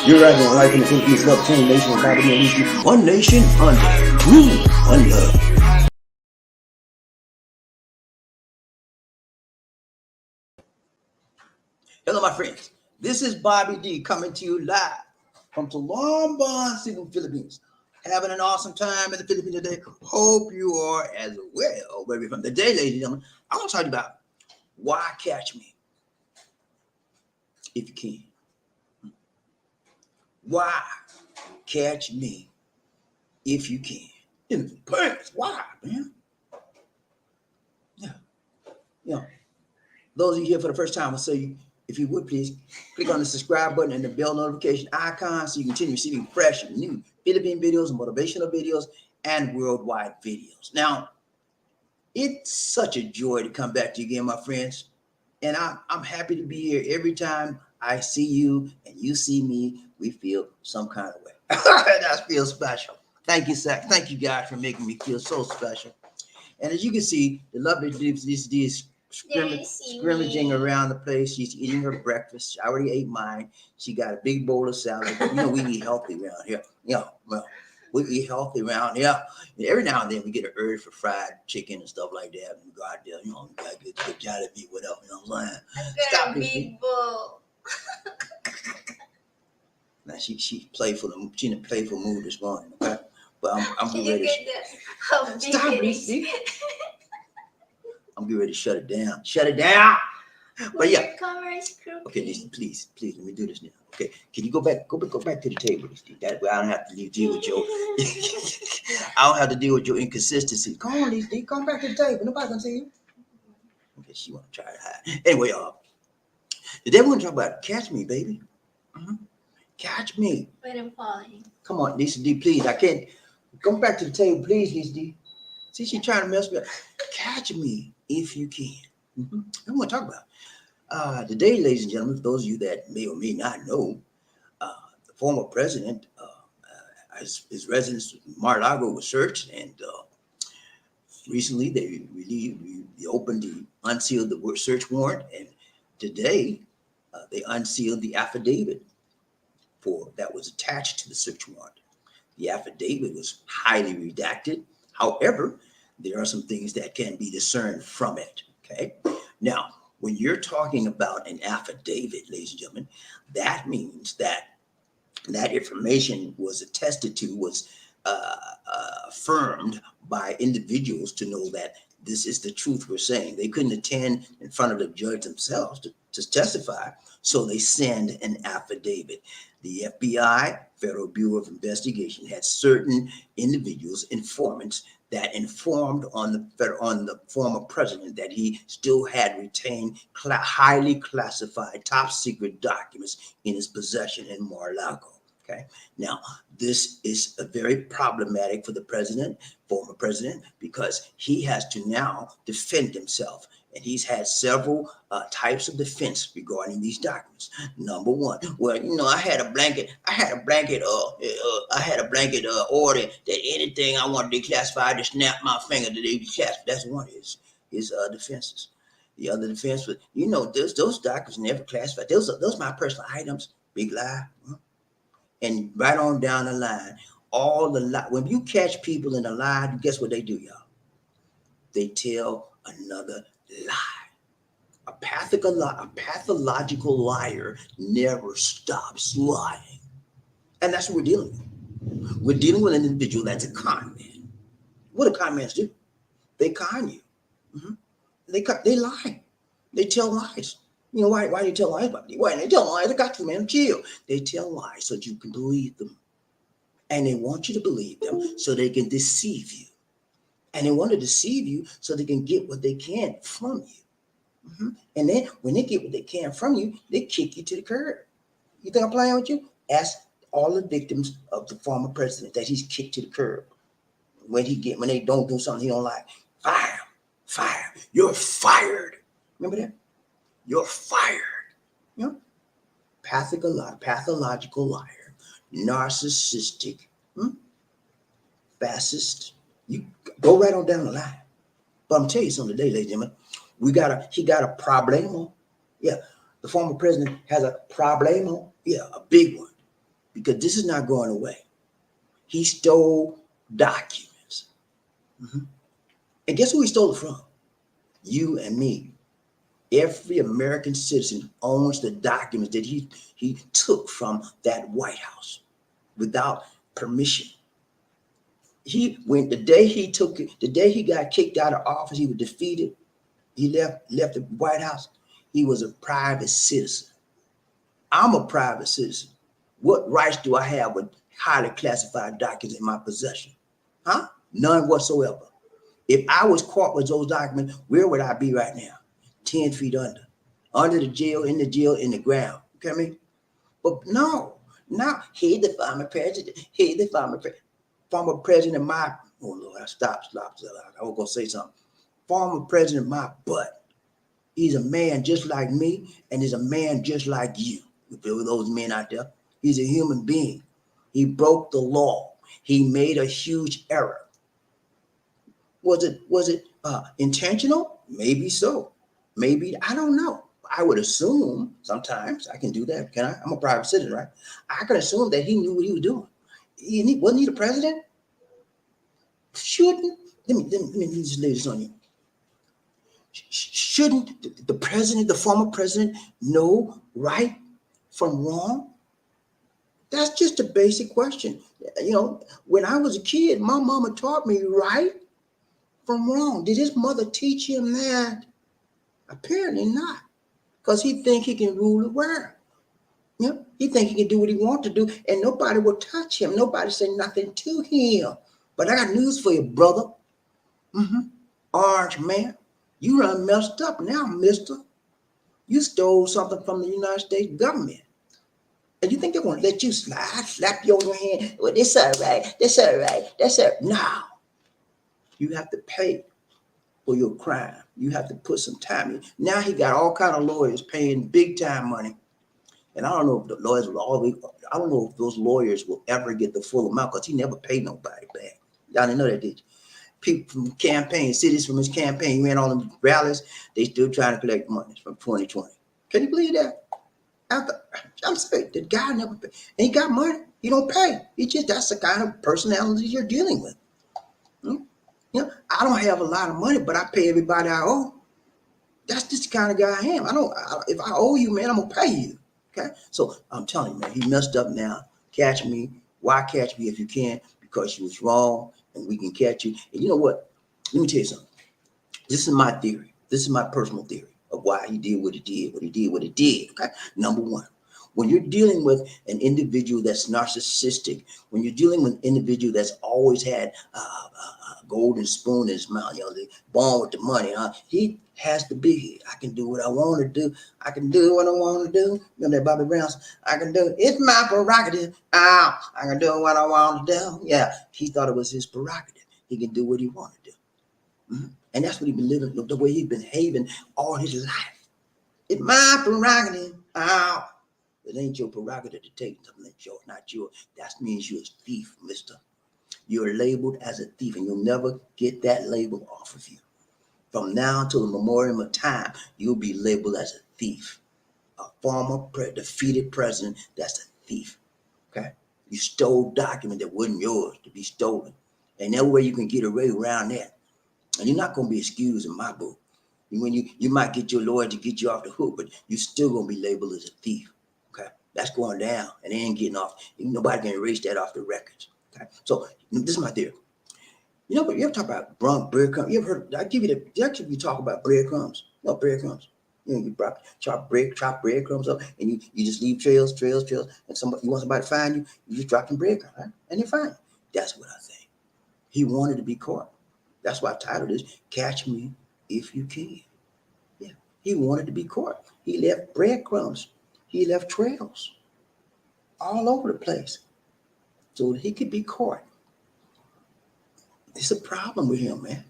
You're right on life in the Philippines, love between nation and poverty and issue. One nation under rule, one love. Hello, my friends. This is BobbieD coming to you live from Tolomba City, Philippines. Having an awesome time in the Philippines today. Hope you are as well. Where we're from today, ladies and gentlemen, I want to talk about why catch me if you can. Why catch me if you can? In the pants. Why, man? Yeah. You know, those of you here for the first time, I'll say, if you would please click on the subscribe button and the bell notification icon so you continue receiving fresh and new Philippine videos, motivational videos, and worldwide videos. Now, it's such a joy to come back to you again, my friends. And I'm happy to be here every time I see you and you see me. We feel some kind of way. That feels special. Thank you, Zach. Thank you, guys, for making me feel so special. And as you can see, the lovely DD is scrimmaging around the place. She's eating her breakfast. I already ate mine. She got a big bowl of salad. You know, we eat healthy around here. Well, we eat healthy around here. And every now and then we get an urge for fried chicken and stuff like that. And go out there, you know, got good Jollibee, whatever. You know what I'm saying? Stop this. Big bowl. Now she played for the she in a playful mood this morning. Okay, but I'm getting ready. Stop it. I'm getting ready to shut it down. Shut it down. But yeah. Okay, listen, please, let me do this now. Okay, can you go back to the table? That way I don't have to deal with your. I don't have to deal with your inconsistency. Come on, Lisa, come back to the table. Nobody gonna see you. Okay, she wanna try to hide. Anyway, today we're gonna talk about catch me, baby. Catch me. Wait, I'm falling. Come on, Lisa D, please. I can't. Come back to the table, please, Lisa D. See, she's trying to mess me up. Catch me if you can. I'm going to talk about today, ladies and gentlemen. For those of you that may or may not know, the former president, his residence Mar-a-Lago was searched, and recently they opened the unsealed the search warrant, and today they unsealed the affidavit that was attached to the search warrant. The affidavit was highly redacted. However, there are some things that can be discerned from it. Okay. Now, when you're talking about an affidavit, ladies and gentlemen, that means that information was attested to, was affirmed by individuals to know that this is the truth we're saying. They couldn't attend in front of the judge themselves to testify, so they send an affidavit. The FBI, Federal Bureau of Investigation, had certain individuals, informants, that informed on the former president that he still had retained highly classified, top secret documents in his possession in Mar-a-Lago. Okay. Now, this is very problematic for the former president, because he has to now defend himself. And he's had several types of defense regarding these documents. Number one, well, you know, I had a blanket order that anything I wanted declassified, to snap my finger to declassify. That's one of his defenses. The other defense was, you know, those documents never classified. Those are my personal items. Big lie. And right on down the line, when you catch people in a lie, guess what they do, y'all? They tell another lie. A pathological liar never stops lying. And that's what we're dealing with. We're dealing with an individual that's a con man. What do con men do? They con you. They lie. They tell lies. You know, why do you tell lies about me? Why? They tell lies. I got you, man. Chill. They tell lies so that you can believe them. And they want you to believe them so they can deceive you. And they want to deceive you so they can get what they can from you. And then when they get what they can from you, they kick you to the curb. You think I'm playing with you? Ask all the victims of the former president that he's kicked to the curb. When they don't do something he don't like, fire. You're fired. Remember that? You're fired. You know? Pathological liar, narcissistic, fascist. You go right on down the line. But I'm telling you something today, ladies and gentlemen. He got a problemo. Yeah, the former president has a problemo. Yeah, a big one. because this is not going away. He stole documents. Mm-hmm. And guess who he stole it from? You and me. Every American citizen owns the documents that he took from that White House without permission. The day he took it, the day he got kicked out of office, he was defeated. He left the White House. He was a private citizen. I'm a private citizen. What rights do I have with highly classified documents in my possession? Huh? None whatsoever. If I was caught with those documents, where would I be right now? 10 feet under the jail, in the ground. Okay, I mean? But no, now he's the former president. He's the former president of my, oh Lord, stop. I was gonna say something. Former president of my butt. He's a man just like me, and he's a man just like you. If there were those men out there, he's a human being. He broke the law. He made a huge error. Was it intentional? Maybe so. Maybe, I don't know. I would assume sometimes I can do that. Can I? I'm a private citizen, right? I can assume that he knew what he was doing. Wasn't he the president? Shouldn't, let me just lay this on you. Shouldn't the president, the former president, know right from wrong? That's just a basic question. You know, when I was a kid, my mama taught me right from wrong. Did his mother teach him that? Apparently not, because he think he can rule the world. You know, he think he can do what he wants to do, and nobody will touch him. Nobody say nothing to him. But I got news for you, brother. Orange man, you done messed up now, mister. You stole something from the United States government. And you think they're going to let you slide, slap you on your hand? Well, this all right, that's all right, that's all right. No. You have to pay for your crime. You have to put some time in. Now he got all kind of lawyers paying big time money. And I don't know if the lawyers will always, I don't know if those lawyers will ever get the full amount, because he never paid nobody back. Y'all didn't know that, did you? People from campaign, cities from his campaign, he ran all them rallies, they still trying to collect money from 2020. Can you believe that? I'm sorry, the guy never paid. And he got money, he don't pay. That's the kind of personality you're dealing with. You know, I don't have a lot of money, but I pay everybody I owe. That's just the kind of guy I am. If I owe you, man, I'm gonna pay you. Okay, so I'm telling you, man, he messed up now. Catch me. Why catch me if you can? Because you was wrong, and we can catch you. And you know what? Let me tell you something. This is my theory. This is my personal theory of why he did what he did, what he did. Okay, number one. When you're dealing with an individual that's narcissistic, when you're dealing with an individual that's always had a golden spoon in his mouth, you know, born with the money, he has to be here. I can do what I want to do. I can do what I want to do. You know that Bobby Brown, I can do it. It's my prerogative. I can do what I want to do. Yeah, he thought it was his prerogative. He can do what he wanted to do. Mm-hmm. And that's what he's been living, the way he's been behaving all his life. It's my prerogative. It ain't your prerogative to take something that's yours, not yours. That means you're a thief, mister. You're labeled as a thief, and you'll never get that label off of you. From now till the memorial of time, you'll be labeled as a thief. A former defeated president, that's a thief. Okay? You stole documents that wasn't yours to be stolen. And that way you can get away around that. And you're not going to be excused in my book. When you might get your lawyer to get you off the hook, but you're still going to be labeled as a thief. Okay, that's going down, and they ain't getting off. Nobody can erase that off the records. Okay, so this is my theory. You know, but you ever talk about breadcrumbs? You ever heard? I give you talk about breadcrumbs. You know, breadcrumbs. You know, you chop breadcrumbs up, and you just leave trails, and somebody, you want somebody to find you, you just drop them breadcrumbs, right? And they find you. That's what I think. He wanted to be caught. That's why I titled this "Catch Me If You Can." Yeah, he wanted to be caught. He left breadcrumbs. He left trails all over the place so that he could be caught. It's a problem with him, man.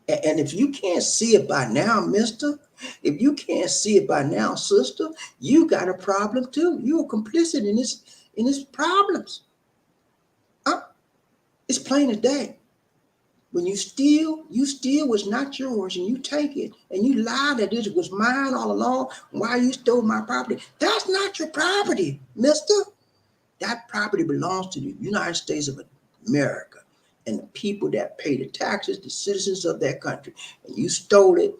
And if you can't see it by now, mister, if you can't see it by now, sister, you got a problem too. You're complicit in his problems. It's plain as day. When you steal what's not yours, and you take it, and you lie that this was mine all along. Why you stole my property? That's not your property, mister. That property belongs to the United States of America and the people that pay the taxes, the citizens of that country. And you stole it,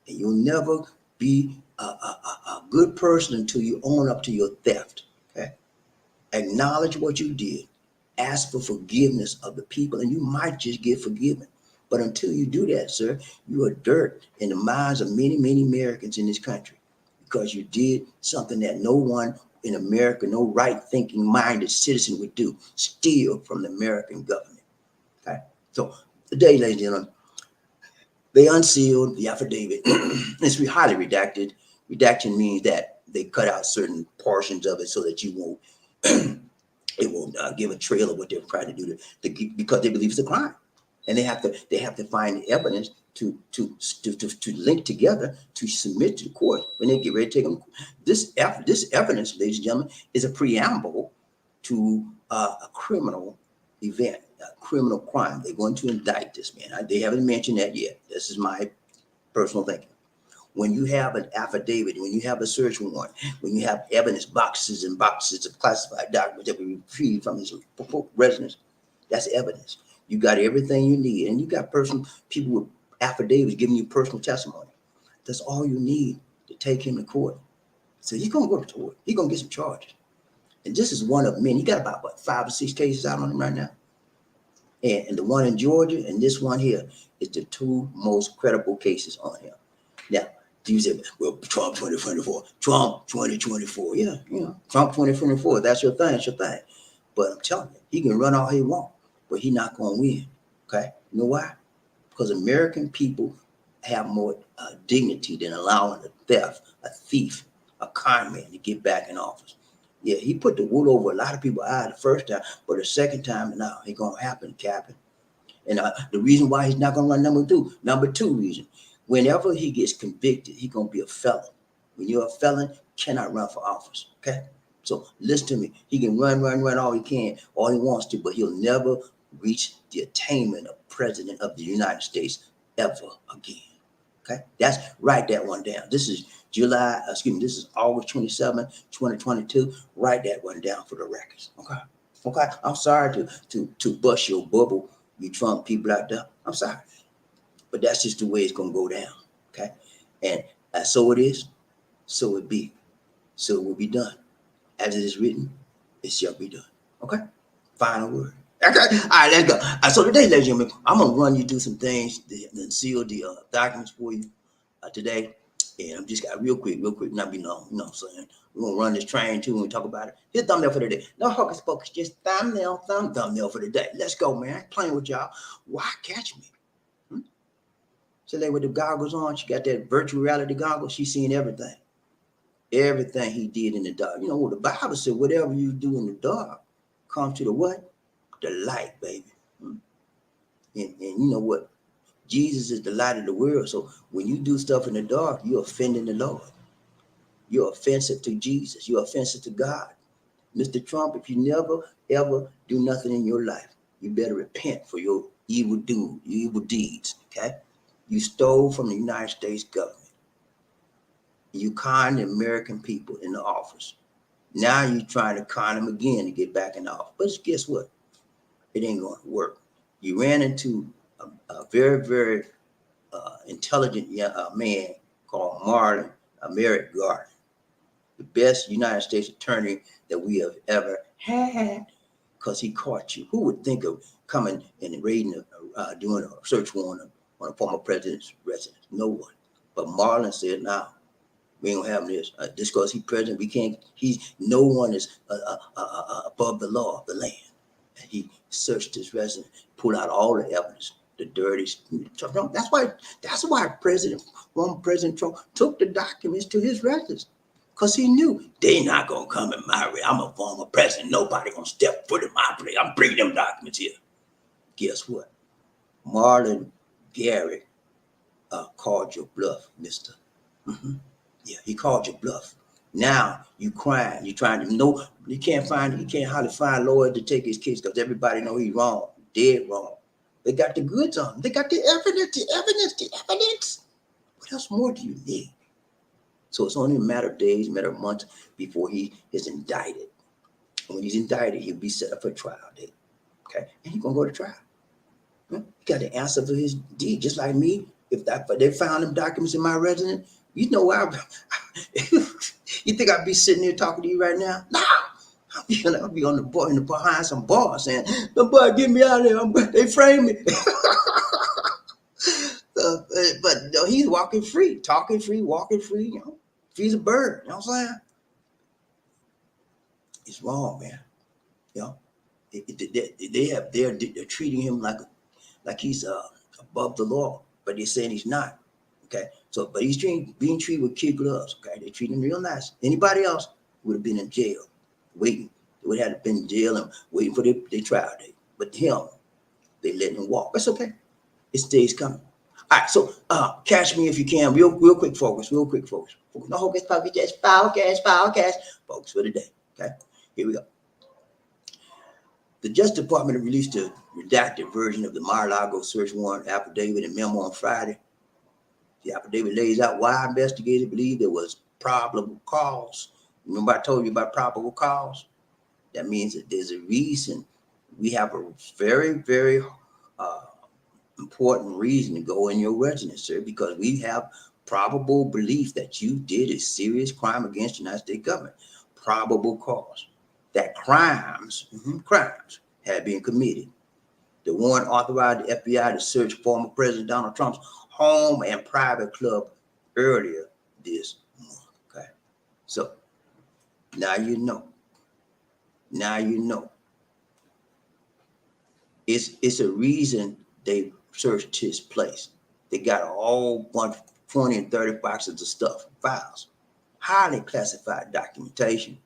and you'll never be a good person until you own up to your theft. Okay? Acknowledge what you did. Ask for forgiveness of the people, and you might just get forgiven. But until you do that, sir, you are dirt in the minds of many, many Americans in this country because you did something that no one in America, no right thinking minded citizen would do, steal from the American government. Okay. So today, ladies and gentlemen, they unsealed the affidavit. It's highly redacted. Redaction means that they cut out certain portions of it so that you won't it won't give a trail of what they're trying to do because they believe it's a crime, and they have to find evidence to link together to submit to the court when they get ready to take them. This evidence, ladies and gentlemen, is a preamble to a criminal event, a criminal crime. They're going to indict this man. They haven't mentioned that yet. This is my personal thinking. When you have an affidavit, when you have a search warrant, when you have evidence boxes and boxes of classified documents that we retrieved from his residence, that's evidence. You got everything you need, and you got people with affidavits giving you personal testimony. That's all you need to take him to court. So he's gonna go to court. He's gonna get some charges, and this is one of many. You got about what, 5 or 6 cases out on him right now, and the one in Georgia and this one here is the two most credible cases on him. Now, you said, well, Trump 2024, Trump 2024. Yeah, Trump 2024. That's your thing. It's your thing. But I'm telling you, he can run all he wants, but he's not going to win. Okay? You know why? Because American people have more dignity than allowing a theft, a thief, a con man to get back in office. Yeah, he put the wool over a lot of people's eyes the first time, but the second time, no, it going to happen, Captain. And the reason why he's not going to run number two reason. Whenever he gets convicted, he's going to be a felon. When you're a felon, you cannot run for office, okay? So listen to me. He can run all he can, all he wants to, but he'll never reach the attainment of president of the United States ever again, okay? Write that one down. This is this is August 27, 2022. Write that one down for the records, okay? Okay, I'm sorry to bust your bubble, you Trump people out there. I'm sorry. But that's just the way it's going to go down, okay? And so it is, so it be. So it will be done. As it is written, it shall be done, okay? Final word. Okay, all right, let's go. So today, ladies and gentlemen, I'm going to run you through some things, and seal the documents for you today. And I'm just got real quick, not be long, you know what I'm saying? We're going to run this train too when we talk about it. Here's thumbnail for the day. No hocus pocus, just thumbnail for the day. Let's go, man. I ain't playing with y'all. Why catch me? So like with the goggles on, she got that virtual reality goggles. She's seeing everything. Everything he did in the dark. You know what the Bible said, whatever you do in the dark comes to the what? The light, baby. And you know what? Jesus is the light of the world. So when you do stuff in the dark, you're offending the Lord. You're offensive to Jesus. You're offensive to God. Mr. Trump, if you never, ever do nothing in your life, you better repent for your evil deeds, okay? You stole from the United States government. You conned the American people in the office. Now you're trying to con them again to get back in the office. But guess what? It ain't going to work. You ran into a very, very intelligent man called Merrick Garland, the best United States attorney that we have ever had, because he caught you. Who would think of coming and raiding, doing a search warrant on a former president's residence? No one. But Marlon said, "No, we ain't gonna have this. Just because he's president, we can't. No one is above the law of the land." And he searched his residence, pulled out all the evidence, the dirty. That's why former President Trump took the documents to his residence. Because he knew they not going to come in my way. I'm a former president. Nobody going to step foot in my place. I'm bringing them documents here. Guess what? Marlon Garrett called your bluff, mister. Mm-hmm. Yeah, he called your bluff. Now you crying. You trying to know. You can't hardly find lawyers to take his case because everybody know he's wrong. Dead wrong. They got the goods on him. They got the evidence. What else more do you need? So it's only a matter of days, matter of months before he is indicted. When he's indicted, he'll be set up for trial date. Okay, and he's gonna go to trial. He got to answer for his deed, just like me. If they found them documents in my residence, you know why? You think I'd be sitting here talking to you right now? No, I'll be on the board in the behind some bars saying, "The boy, get me out of there! They framed me." But no, he's walking free, talking free, walking free. You know, he's a bird. You know what I'm saying? It's wrong, man. You know, they're treating him like he's above the law, but they're saying he's not. Okay, so but he's being treated with kid gloves. Okay, they treat him real nice. Anybody else would have been in jail, waiting. They would have been in jail and waiting for their trial date. But him, they let him walk. That's okay. His day's coming. All right, so catch me if you can. Real quick focus. Real quick focus. No hocus pocus, just foul cash. Focus for the day. Okay, here we go. The Justice Department released a redacted version of the Mar-a-Lago search warrant affidavit and memo on Friday. The affidavit lays out why investigators believe there was probable cause. Remember I told you about probable cause? That means that there's a reason. We have a very, very important reason to go in your residence, sir, because we have probable belief that you did a serious crime against the United States government. Probable cause that crimes had been committed. The warrant authorized the FBI to search former President Donald Trump's home and private club earlier this month. Okay, so now you know. Now you know. It's a reason they searched his place. They got a whole bunch, 20 and 30 boxes of stuff, files, highly classified documentation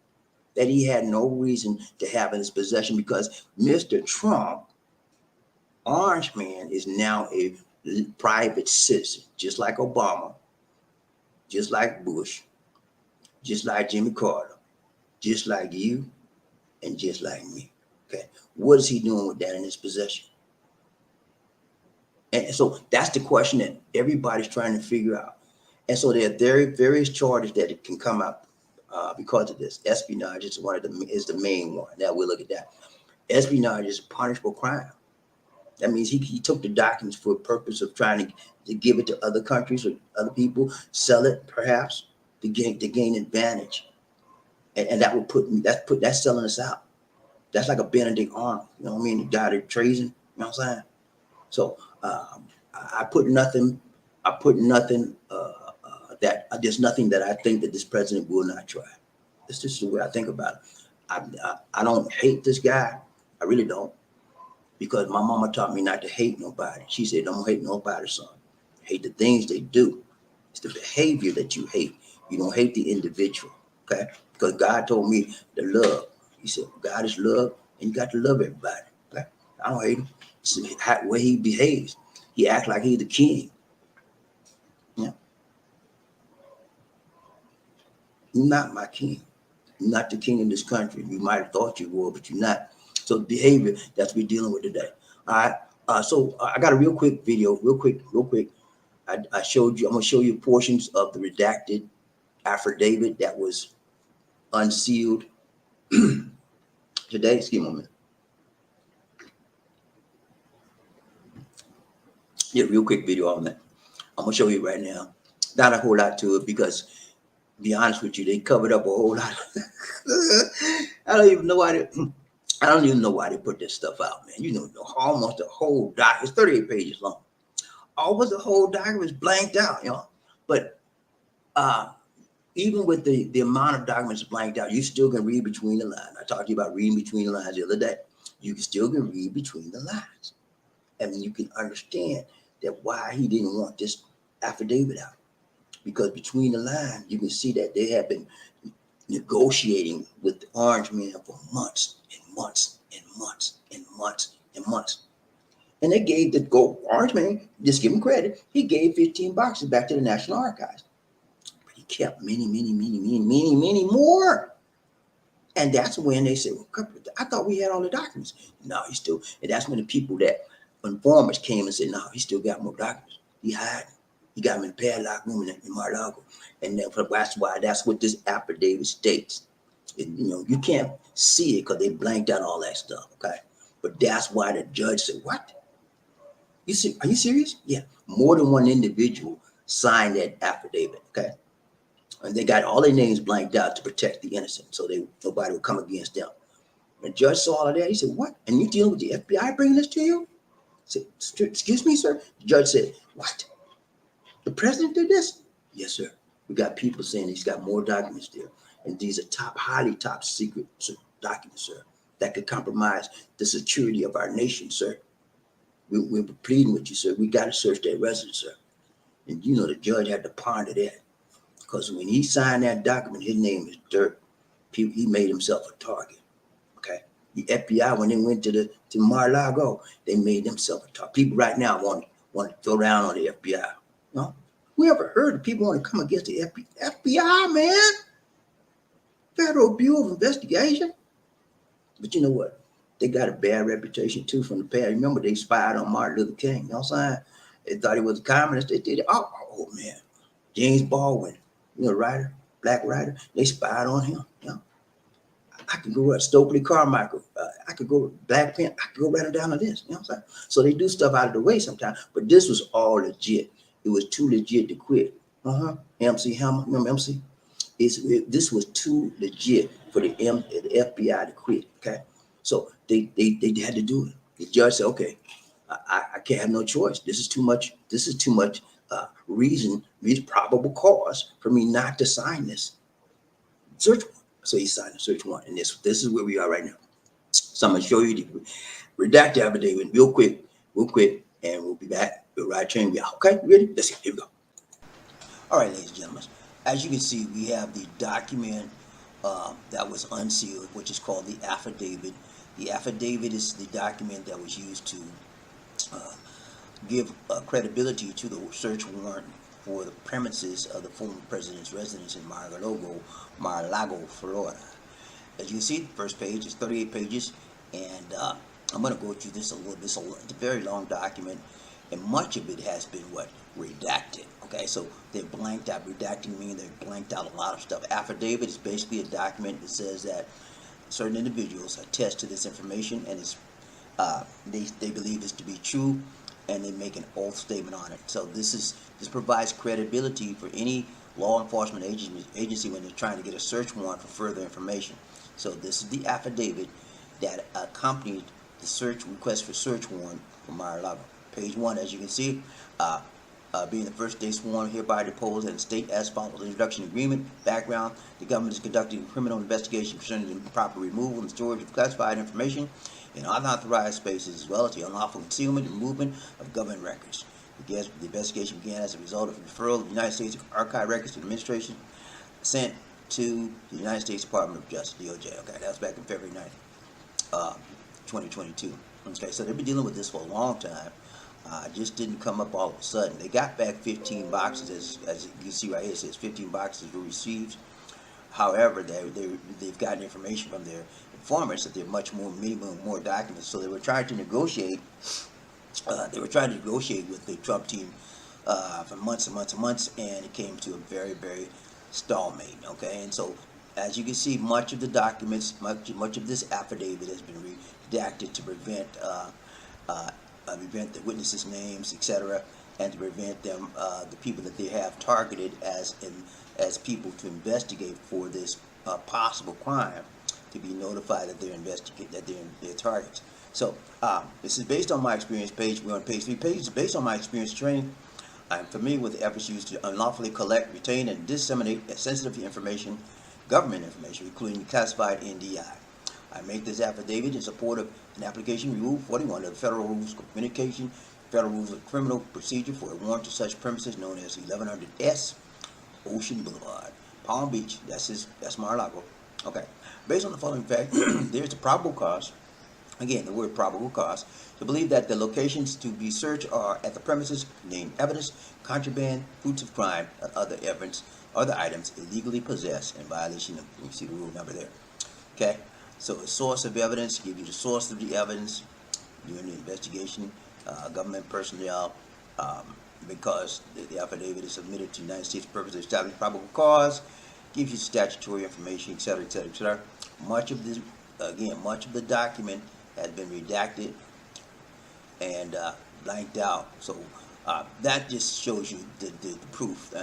that he had no reason to have in his possession because Mr. Trump, Orange Man, is now a private citizen, just like Obama, just like Bush, just like Jimmy Carter, just like you, and just like me. Okay, what is he doing with that in his possession? And so that's the question that everybody's trying to figure out. And so there are various charges that can come out because of this. Espionage is the main one. Now we'll look at that. Espionage is a punishable crime. That means he took the documents for a purpose of trying to give it to other countries or other people, sell it perhaps to gain advantage. And that would that's selling us out. That's like a Benedict Arnold, you know what I mean? The guy that treason, you know what I'm saying? So I put nothing that there's nothing that I think that this president will not try. That's just the way I think about it. I don't hate this guy. I really don't. Because my mama taught me not to hate nobody. She said, don't hate nobody, son. Hate the things they do. It's the behavior that you hate. You don't hate the individual, okay? Because God told me to love. He said, God is love, and you got to love everybody, okay? I don't hate him. It's the way he behaves. He acts like he's the king. Yeah. You're not my king. You're not the king of this country. You might have thought you were, but you're not. So behavior, that's what we're dealing with today. All right. So I got a real quick video, real quick. I showed you, I'm gonna show you portions of the redacted affidavit that was unsealed today. Excuse me a minute. Yeah, real quick video on that. I'm gonna show you right now. Not a whole lot to it because, to be honest with you, they covered up a whole lot. I don't even know why they put this stuff out, man. You know, almost the whole doc. It's 38 pages long. Almost the whole document is blanked out, you know. But even with the amount of documents blanked out, you still can read between the lines. I talked to you about reading between the lines the other day. You can still read between the lines. And you can understand that why he didn't want this affidavit out. Because between the lines, you can see that they have been negotiating with the Orange Man for months and months and months and months and months. And they gave the Orange Man, just give him credit, he gave 15 boxes back to the National Archives. But he kept many more. And that's when they said, well, I thought we had all the documents. No, he still, and that's when the people that informers came and said, no, he still got more documents. He hiding. He got him in padlock room in Mar-a-Lago. And that's what this affidavit states. You can't see it because they blanked out all that stuff. Okay, but that's why the judge said, "What? You see? Are you serious? Yeah, more than one individual signed that affidavit. Okay, and they got all their names blanked out to protect the innocent, so nobody would come against them." The judge saw all of that. He said, "What? And you dealing with the FBI bringing this to you?" I said, "Excuse me, sir." The judge said, "What? The president did this?" "Yes, sir. We got people saying he's got more documents there, and these are highly top secret documents, sir, that could compromise the security of our nation, sir. We're pleading with you, sir. We got to search that residence, sir." And the judge had to ponder that, because when he signed that document, his name is dirt. He made himself a target. Okay. The FBI, when they went to Mar-a-Lago, they made themselves a target. People right now want to throw down on the FBI. No, we ever heard of people want to come against the FBI, man? Federal Bureau of Investigation. But you know what? They got a bad reputation too from the past. Remember, they spied on Martin Luther King. You know what I'm saying? They thought he was a communist. They did it. Oh man. James Baldwin, writer, black writer. They spied on him. I could go at Stokely Carmichael. I could go Black Pen. I could go right down to this. You know what I'm saying? So they do stuff out of the way sometimes. But this was all legit. It was too legit to quit. MC Hammer. Remember MC? This was too legit for the FBI to quit. Okay. So they had to do it. The judge said, "Okay, I can't have no choice. This is too much. This is too much reason, probable cause for me not to sign this search warrant." So he signed the search warrant, and this is where we are right now. So I'm gonna show you the redacted affidavit real quick, and we'll be back. We'll ride train. We out. Okay, ready? Let's see. Here we go. All right, ladies and gentlemen. As you can see, we have the document that was unsealed, which is called the affidavit. The affidavit is the document that was used to give credibility to the search warrant for the premises of the former president's residence in Mar-a-Lago, Florida. As you can see, the first page is 38 pages, and I'm going to go through this a little bit. It's a very long document, and much of it has been redacted. Okay, so they're blanked out. Redacting means they've blanked out a lot of stuff. Affidavit is basically a document that says that certain individuals attest to this information, and they believe this to be true, and they make an oath statement on it. So this provides credibility for any law enforcement agency when they're trying to get a search warrant for further information. So this is the affidavit that accompanied the search request for search warrant for Mar-a-Lago. Page 1, as you can see, being the first day sworn, hereby deposed and state as follows. Introduction agreement. Background: the government is conducting a criminal investigation concerning the improper removal and storage of classified information in unauthorized spaces, as well as the unlawful concealment and movement of government records. The investigation began as a result of a referral of the United States Archive Records to the administration sent to the United States Department of Justice, DOJ. Okay, that was back in February 9th, 2022. Okay, so they've been dealing with this for a long time. Just didn't come up all of a sudden. They got back 15 boxes, as you see right here. It says 15 boxes were received. However, they've gotten information from their informants that they're much more, minimum, more documents. So they were trying to negotiate. With the Trump team for months and months and months, and it came to a very, very stalemate. Okay, and so as you can see, much of the documents, much of this affidavit has been redacted to prevent the witnesses' names, etc., and to prevent them, the people that they have targeted as people to investigate for this possible crime, to be notified that they're targets. So this is based on my experience. We're on page 3. Pages based on my experience training. I'm familiar with the efforts used to unlawfully collect, retain, and disseminate sensitive information, government information, including classified NDI. I make this affidavit in support of an application Rule 41 of the Federal Rules of Communication, Federal Rules of Criminal Procedure for a warrant to such premises known as 1100 S Ocean Boulevard, Palm Beach. That's Mar-a-Lago. Okay. Based on the following fact, there's a probable cause. Again, the word probable cause, to believe that the locations to be searched are at the premises contain evidence, contraband, fruits of crime, and other items illegally possessed in violation of, you see the rule number there. Okay, so a source of evidence, give you the source of the evidence during the investigation, government personnel, because the affidavit is submitted to the United States purpose to establish probable cause, gives you statutory information, et cetera, et cetera, et cetera. Much of this, again, much of the document has been redacted and blanked out. So that just shows you the proof.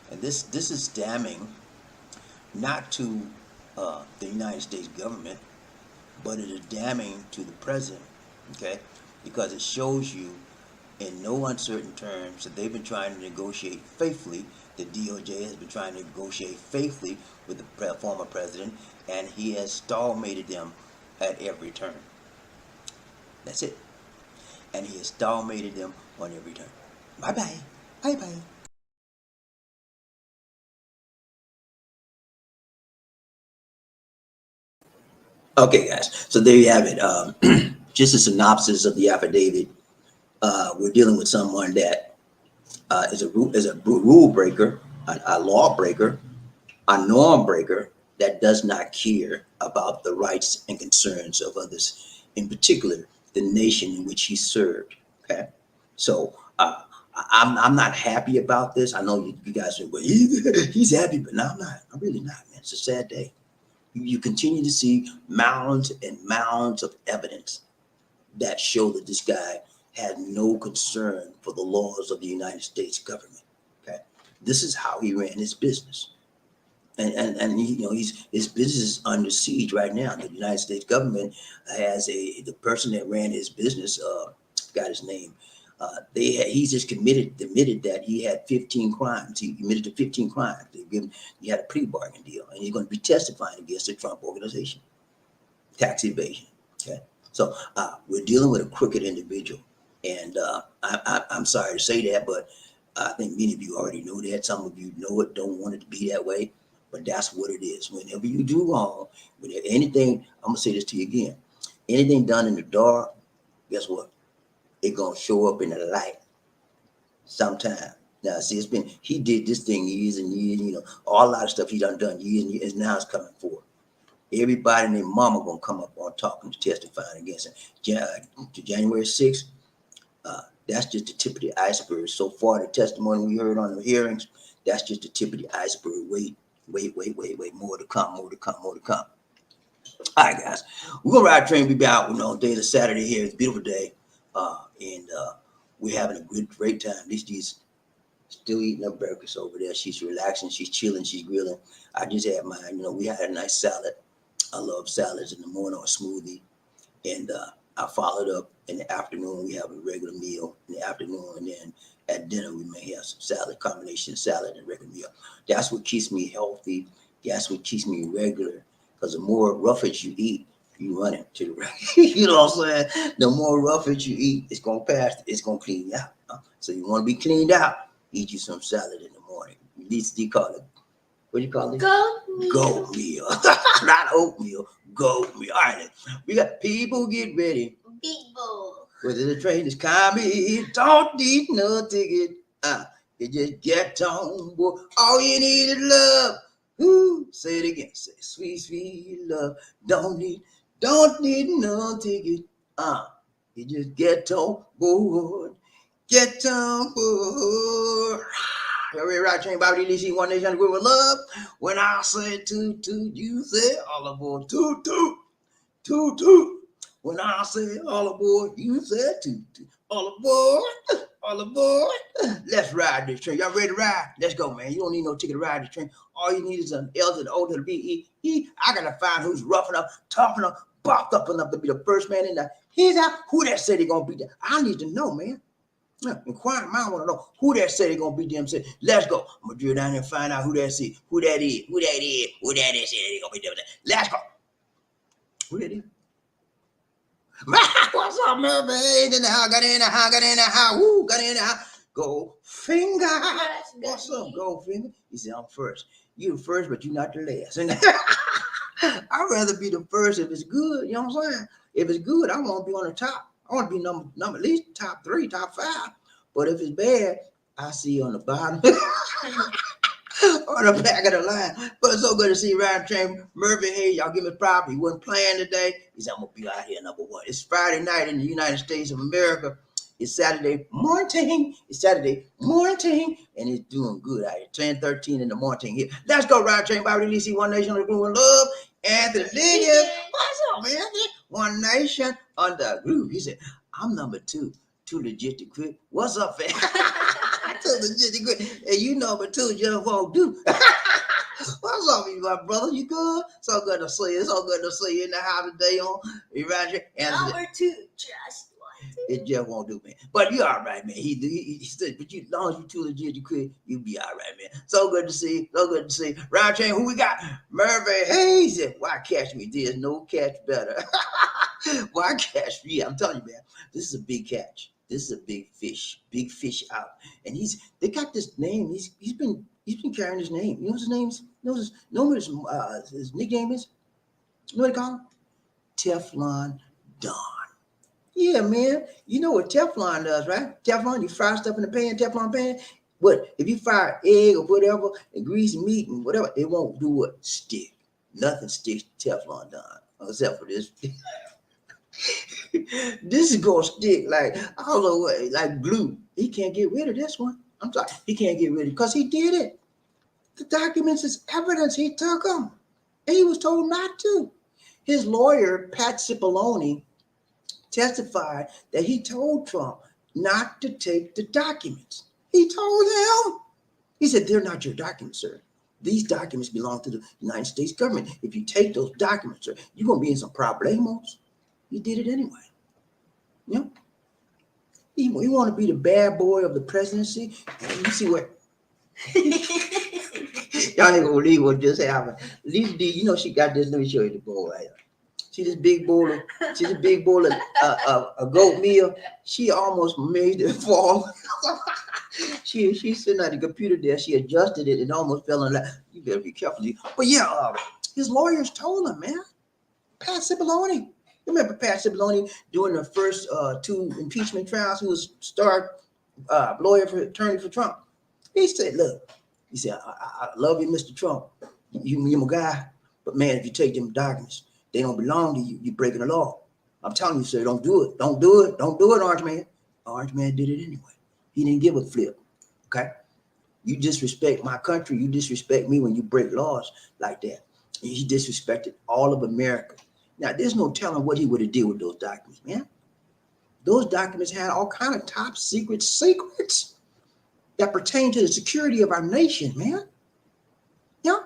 And this is damning, not to the United States government, but it is damning to the president, okay? Because it shows you in no uncertain terms that they've been trying to negotiate faithfully. The DOJ has been trying to negotiate faithfully with the former president, and he has stalemated them at every turn. That's it. And he has stalemated them on every turn. Bye-bye. Bye-bye. Okay, guys. So there you have it. Just a synopsis of the affidavit. We're dealing with someone that is a rule breaker, a law breaker, a norm breaker that does not care about the rights and concerns of others, in particular the nation in which he served. Okay, so I'm not happy about this. I know you guys say, well, he's happy, but no, I'm not. I'm really not, man. It's a sad day. You continue to see mounds and mounds of evidence that show that this guy had no concern for the laws of the United States government. Okay, this is how he ran his business. And his business is under siege right now. The United States government has the person that ran his business, got his name. He's just admitted that he had 15 crimes. He admitted to 15 crimes. He had a plea bargain deal, and he's going to be testifying against the Trump organization, tax evasion. Okay, so we're dealing with a crooked individual, and I'm sorry to say that, but I think many of you already know that. Some of you know it, don't want it to be that way. But that's what it is. Whenever you do wrong, whenever anything, I'm gonna say this to you again. Anything done in the dark, guess what? It's gonna show up in the light sometime. Now, see, he did this thing years and years, a lot of stuff he done years and years, and now it's coming forward. Everybody and their mama gonna come up on talking, testifying against him. January 6th, that's just the tip of the iceberg. So far, the testimony we heard on the hearings, that's just the tip of the iceberg. Wait, more to come, more to come, more to come. All right, guys, we're gonna ride train. We be out. Days of Saturday here. It's a beautiful day, and we're having a great time. She's still eating her breakfast over there. She's relaxing. She's chilling. She's grilling. I just had mine. We had a nice salad. I love salads in the morning or a smoothie, and I followed up in the afternoon. We have a regular meal in the afternoon, and then at dinner we may have some salad, combination salad and regular meal. That's what keeps me healthy. That's what keeps me regular. Because the more roughage you eat, you run into the right. You know what I'm saying? The more roughage you eat, it's gonna pass. It's gonna clean you out. So you want to be cleaned out, eat you some salad in the morning. At least you call it. What do you call it? Goat meal. Not oatmeal. Goat meal. All right, we got people get ready. People. Whether the train is coming, don't need no ticket. You just get on board. All you need is love. Ooh, say it again. Say sweet, sweet love. Don't need no ticket. You just get on board. Get on board. Every right train, BobbieD, DC, one nation, group of love. When I say toot toot, you say all aboard. Toot toot, toot toot. When I say all aboard, you say toot toot. All aboard, all aboard. Let's ride this train. Y'all ready to ride? Let's go, man. You don't need no ticket to ride this train. All you need is an L to the O to the B, E. I gotta find who's rough enough, tough enough, bopped up enough to be the first man in there. He's out. Who that said he gonna be there? I need to know, man. Inquiring mind want to know who that said they gonna beat them. Say, let's go. I'm gonna drill down there and find out who that is, who that is, who that is said they gonna beat them. Let's go. Who that is? What's up, man? In the house, got in the house. Woo, got in the house. Go finger. What's up, go finger? He said, I'm first. You the first, but you not the last. And I'd rather be the first if it's good. You know what I'm saying? If it's good, I want to be on the top. I want to be number at least top 3, top 5. But if it's bad, I see you on the bottom on the back of the line. But it's so good to see Ryan Train Murphy. Hey, y'all give me props. He wasn't playing today. He said, I'm gonna be out here number 1. It's Friday night in the United States of America. It's Saturday morning. It's Saturday morning, and it's doing good out here. 10:13 in the morning here. Let's go, Ride Train, BobbieD, DC, One Nation under groove and love. Anthony Liggins, what's up, man? One Nation under groove. He said, I'm number 2. Too legit to quit. What's up, fam? Too legit to quit. And you number 2 just won't do. What's up, you my brother? You good? So good to see you. It's so good to see you in the house today on Roger. Number 2, just one. It just won't do, man. But you all right, man. He said, but you, as long as you too legit, you quit, you be all right, man. So good to see you. So good to see you. Round chain, who we got? Murphy Hayes. Why catch me? There's no catch better. Why catch me? I'm telling you, man. This is a big catch. This is a big fish out. And they got this name. He's been carrying his name. You know what his name is? You know what his nickname is? You know what they call him? Teflon Don. Yeah, man. You know what Teflon does, right? Teflon, you fry stuff in the pan, Teflon pan. But if you fry egg or whatever, and greasy meat and whatever, it won't do what? Stick. Nothing sticks to Teflon Don, except for this. This is gonna stick like, I don't know what, like glue. He can't get rid of this one. I'm sorry, he can't get rid of it because he did it. The documents is evidence. He took them, and he was told not to. His lawyer, Pat Cipollone, testified that he told Trump not to take the documents. He told him. He said, they're not your documents, sir. These documents belong to the United States government. If you take those documents, sir, you're going to be in some problemos. He did it anyway. You know? He want to be the bad boy of the presidency. And you see what? Y'all ain't gonna believe what just happened. Lisa D, you know she got this. Let me show you the bowl right here. See this big bowl of goat meal. She almost made it fall. She's sitting at the computer there. She adjusted it and almost fell in lap. You better be careful. But yeah, his lawyers told him, man. Pat Cipollone. Remember Pat Cipollone during the first 2 impeachment trials? He was star attorney for Trump. He said, look, he said, I love you, Mr. Trump. You're my guy. But man, if you take them documents, they don't belong to you. You're breaking the law. I'm telling you, sir, don't do it. Don't do it. Don't do it, Orange Man. Orange Man did it anyway. He didn't give a flip. Okay? You disrespect my country. You disrespect me when you break laws like that. And he disrespected all of America. Now, there's no telling what he would have did with those documents, man. Those documents had all kind of top secrets that pertain to the security of our nation, man. Yeah.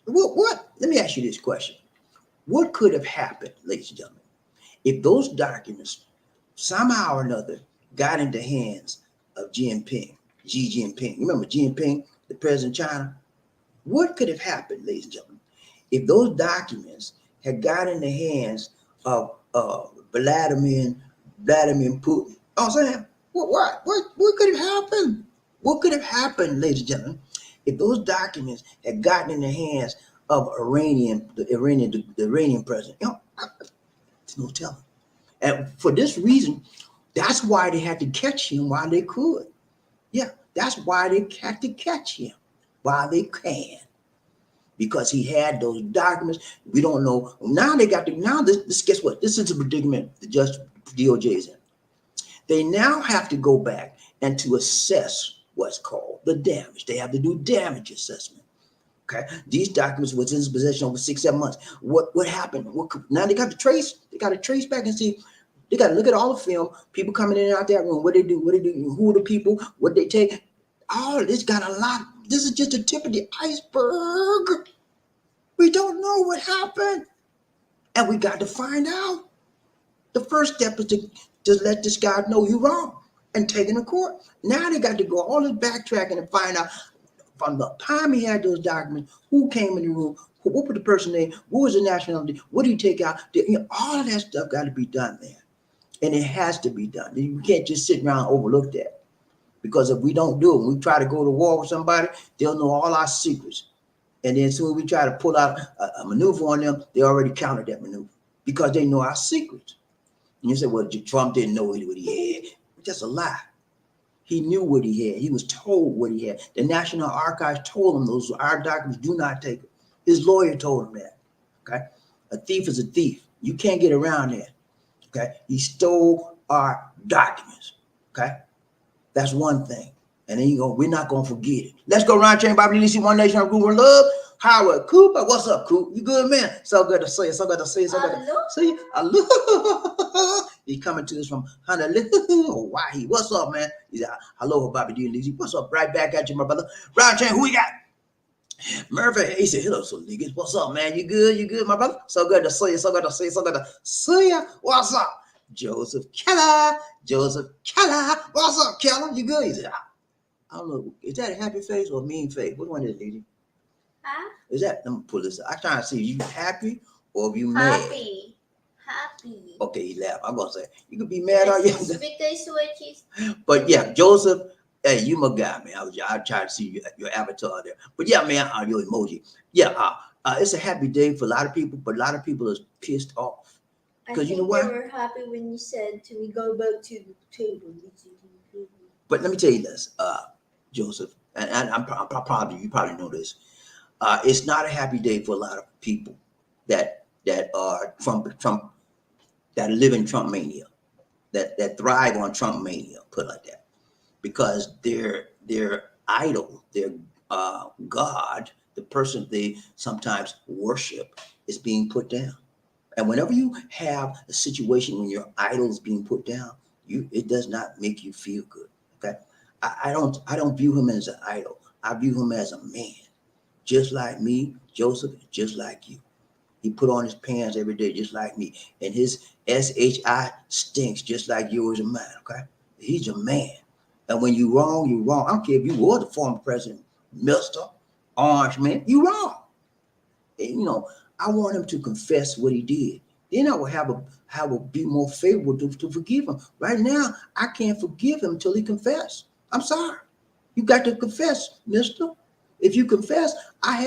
What? Let me ask you this question. What could have happened, ladies and gentlemen, if those documents somehow or another got into the hands of Xi Jinping? You remember Xi Jinping, the president of China? What could have happened, ladies and gentlemen, if those documents had got in the hands of Vladimir Putin? Oh, I'm saying, what could have happened? What could have happened, ladies and gentlemen, if those documents had gotten in the hands of the Iranian president? You know, there's no telling. And for this reason, that's why they had to catch him while they could. Yeah, that's why they had to catch him while they can. Because he had those documents. We don't know. Now they got to, this guess what? This is a predicament the DOJ is in. They now have to go back and to assess what's called the damage. They have to do damage assessment. Okay. These documents was in his possession over 6-7 months. What happened? Now they got to trace back and see. They got to look at all the film, people coming in and out that room, what they do, who are the people, what they take. All of this got a lot. This is just the tip of the iceberg. We don't know what happened. And we got to find out. The first step is to let this guy know you're wrong and take him to court. Now they got to go all this backtracking and find out from the time he had those documents, who came in the room, what was the person's name, what was the nationality, what did he take out? All of that stuff got to be done, man. And it has to be done. You can't just sit around and overlook that. Because if we don't do it, when we try to go to war with somebody, they'll know all our secrets. And then as soon as we try to pull out a maneuver on them, they already countered that maneuver because they know our secrets. And you say, well, Trump didn't know what he had. That's a lie. He knew what he had. He was told what he had. The National Archives told him those our documents, do not take it. His lawyer told him that. Okay? A thief is a thief. You can't get around that. Okay? He stole our documents. Okay, that's one thing. And then we're not gonna forget it. Let's go around chain BobbieD, see one nation of Google love. Howard Cooper, what's up, Coop? You good, man? So good to see you. So good to see you. So good to see you. Hello. He coming to us from Honolulu, Hawaii. What's up, man? He's like, hello, BobbieD and Lizzie. What's up? Right back at you, my brother. Round chain, who we got? Murphy. He said, hello, so niggas. What's up, man? You good? You good, my brother? So good to see you. So good to see you. So good to see you. What's up? Joseph Keller. Joseph Keller. What's up, Keller? You good? He said, I don't know. Is that a happy face or a mean face? Which one is it, lady? Huh? Is that? Let me pull this up. I'm trying to see if you happy or if you mad. Happy. Happy. Okay, he laughed. I'm gonna say you could be mad all you. Because what you. But yeah, Joseph, hey, you my guy, man. I tried to see your avatar there. But yeah, man, your emoji. Yeah, it's a happy day for a lot of people, but a lot of people is pissed off. Because you know what? They were happy when you said to me, go back to the table. But let me tell you this, Joseph, and I'm probably you probably know this. It's not a happy day for a lot of people that are Trump that live in Trump mania, that thrive on Trump mania, put it like that, because their idol, their God, the person they sometimes worship, is being put down. And whenever you have a situation when your idol is being put down, it does not make you feel good. Okay, I don't view him as an idol. I view him as a man, just like me, Joseph, just like you. He put on his pants every day, just like me, and his SHI stinks just like yours and mine. Okay, he's a man, and when you wrong, you wrong. I don't care if you were the former president, Mister Orange Man, you wrong. And, you know, I want him to confess what he did. Then I will have a be more favorable to forgive him. Right now, I can't forgive him until he confess. I'm sorry. You got to confess, mister. If you confess, I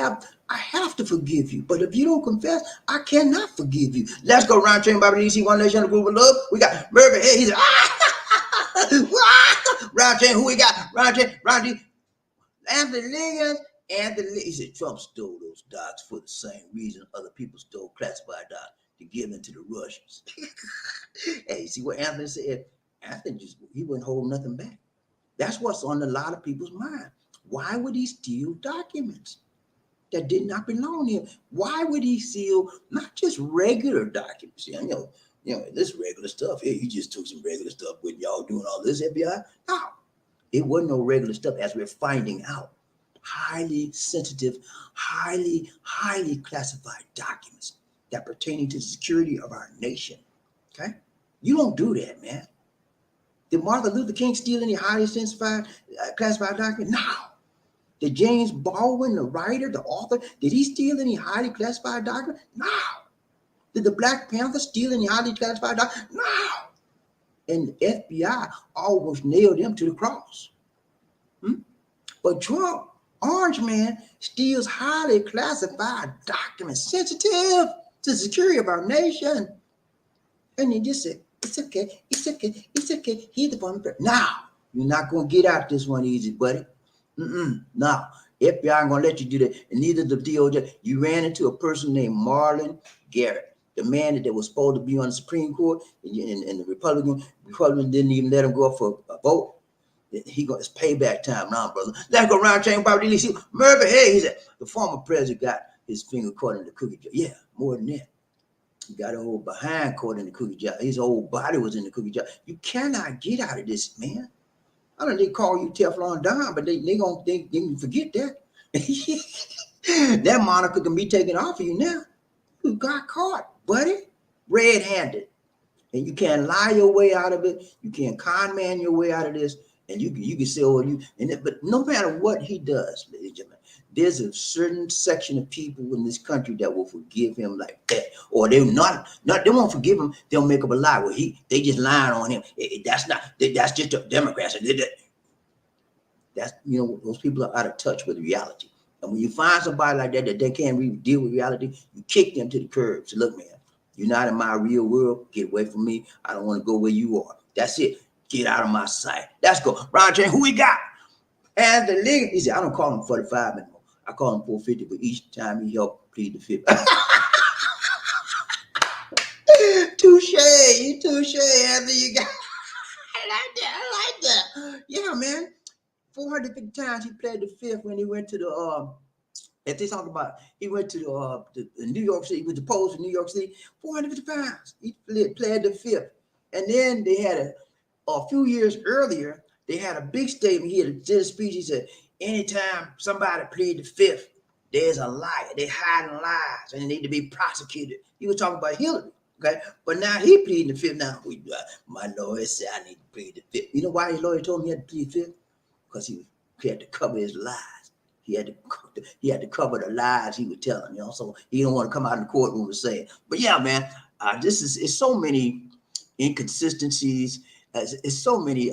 have to forgive you. But if you don't confess, I cannot forgive you. Let's go round train BobbieD, see one nation, a group of love. We got Murphy. Hey, he's round train. Who we got? Round train. Anthony Liggins. He said Trump stole those docs for the same reason other people stole classified docs, to give them to the Russians. Hey, see what Anthony said? Anthony he wouldn't hold nothing back. That's what's on a lot of people's mind. Why would he steal documents that did not belong to him? Why would he steal not just regular documents? You know, this regular stuff. Hey, he just took some regular stuff with y'all doing all this, FBI. No, it wasn't no regular stuff, as we're finding out. Highly sensitive, highly classified documents that pertaining to the security of our nation. Okay, you don't do that, man. Did Martin Luther King steal any highly sensitive classified document? No. Did James Baldwin, the writer, the author, did he steal any highly classified document? No. Did the Black Panther steal any highly classified document? No. And the FBI almost nailed him to the cross. But Trump, Orange Man, steals highly classified documents sensitive to the security of our nation. And he just said, it's okay. He's the one. Now, you're not going to get out this one easy, buddy. No. FBI ain't going to let you do that. And neither the DOJ. You ran into a person named Marlon Garrett, the man that was supposed to be on the Supreme Court, and the Republican didn't even let him go for a vote. He got his payback time now, brother. Let's go around chain BobbieD. See, Murphy, hey, he said, the former president got his finger caught in the cookie jar. Yeah, more than that. He got a whole behind caught in the cookie jar. His whole body was in the cookie jar. You cannot get out of this, man. I don't know, they call you Teflon Don, but they can forget that. That moniker can be taken off of you now. You got caught, buddy, red-handed. And you can't lie your way out of it. You can't con man your way out of this. And you can say, oh, but no matter what he does, ladies and gentlemen, there's a certain section of people in this country that will forgive him like that, or they won't forgive him. They'll make up a lie. Well, they just lying on him. That's just the Democrats. That's those people are out of touch with reality. And when you find somebody like that they can't really deal with reality, you kick them to the curb. So look, man, you're not in my real world. Get away from me. I don't want to go where you are. That's it. Get out of my sight. Let's go. Roger, who we got? And the league, he said, I don't call him 45 anymore. I call him 450, but each time he helped plead the fifth. Touche, Anthony, you got I like man. 450 times he pled the fifth when he went to the if they talk about he went to the New York City, he was deposed in New York City 450 times. He pled the fifth. And then they had a few years earlier, they had a big statement. He did a speech. He said, anytime somebody plead the fifth, there's a liar. They're hiding lies and they need to be prosecuted. He was talking about Hillary. Okay. But now he pleading the fifth. Now my lawyer said I need to plead the fifth. You know why his lawyer told him he had to plead the fifth? Because he had to cover his lies. He had to cover the lies he was telling, so he don't want to come out in the courtroom and say it. But yeah, man, it's so many inconsistencies. It's so many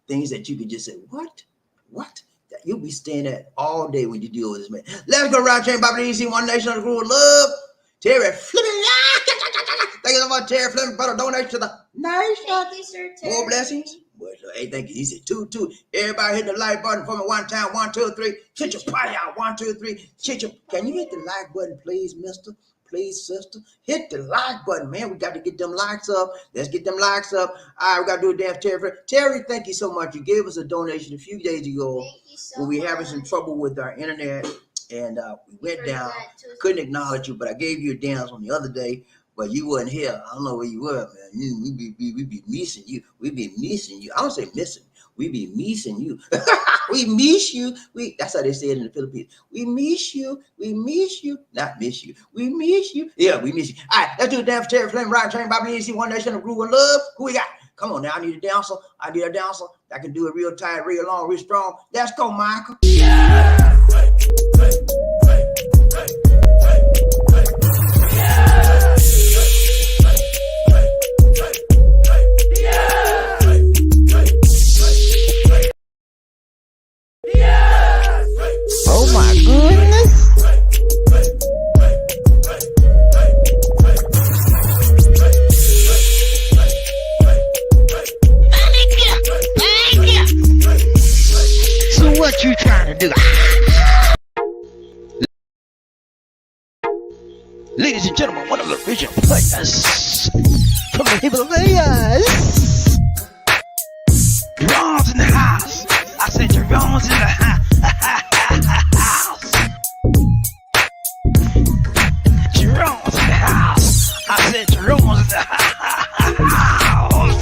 things that you could just say, what? That you'll be staying at all day when you deal with this man. Let's go round chain, BobbieD, one nation under the rule of love. Terry Fleming. Thank you so much, Terry Fleming, for the donation to the nation. Thank you, sir, Terry. More blessings. Well, hey, thank you. He said, two. Everybody hit the like button for me one time. 1, 2, 3. Chit your party out. 1, 2, 3. Chit your. Can you hit the like button, please, mister? Please, sister. Hit the like button, man. We got to get them likes up. Let's get them likes up. All right, we got to do a dance, Terry. Terry, thank you so much. You gave us a donation a few days ago when we were having some trouble with our internet, and we went down. Couldn't acknowledge you, but I gave you a dance on the other day. But you wasn't here. I don't know where you were, man. We be missing you. We be missing you. I don't say missing. We be missing you. We miss you. That's how they say it in the Philippines. We miss you. We miss you. Not miss you. We miss you. Yeah, we miss you. All right, let's do a dance for Terry Flynn, Ryan Train, BobbieD, one nation of groove and love. Who we got? Come on now. I need a dancer. I can do it real tight, real long, real strong. Let's go, Michael. Yeah. Oh my goodness. Thank you. So what you trying to do? Ladies and gentlemen, one of the original players from the Himalayas. Jerome's in the house. I said Jerome's in the house. Jerome's in the house. I said Jerome's in the house.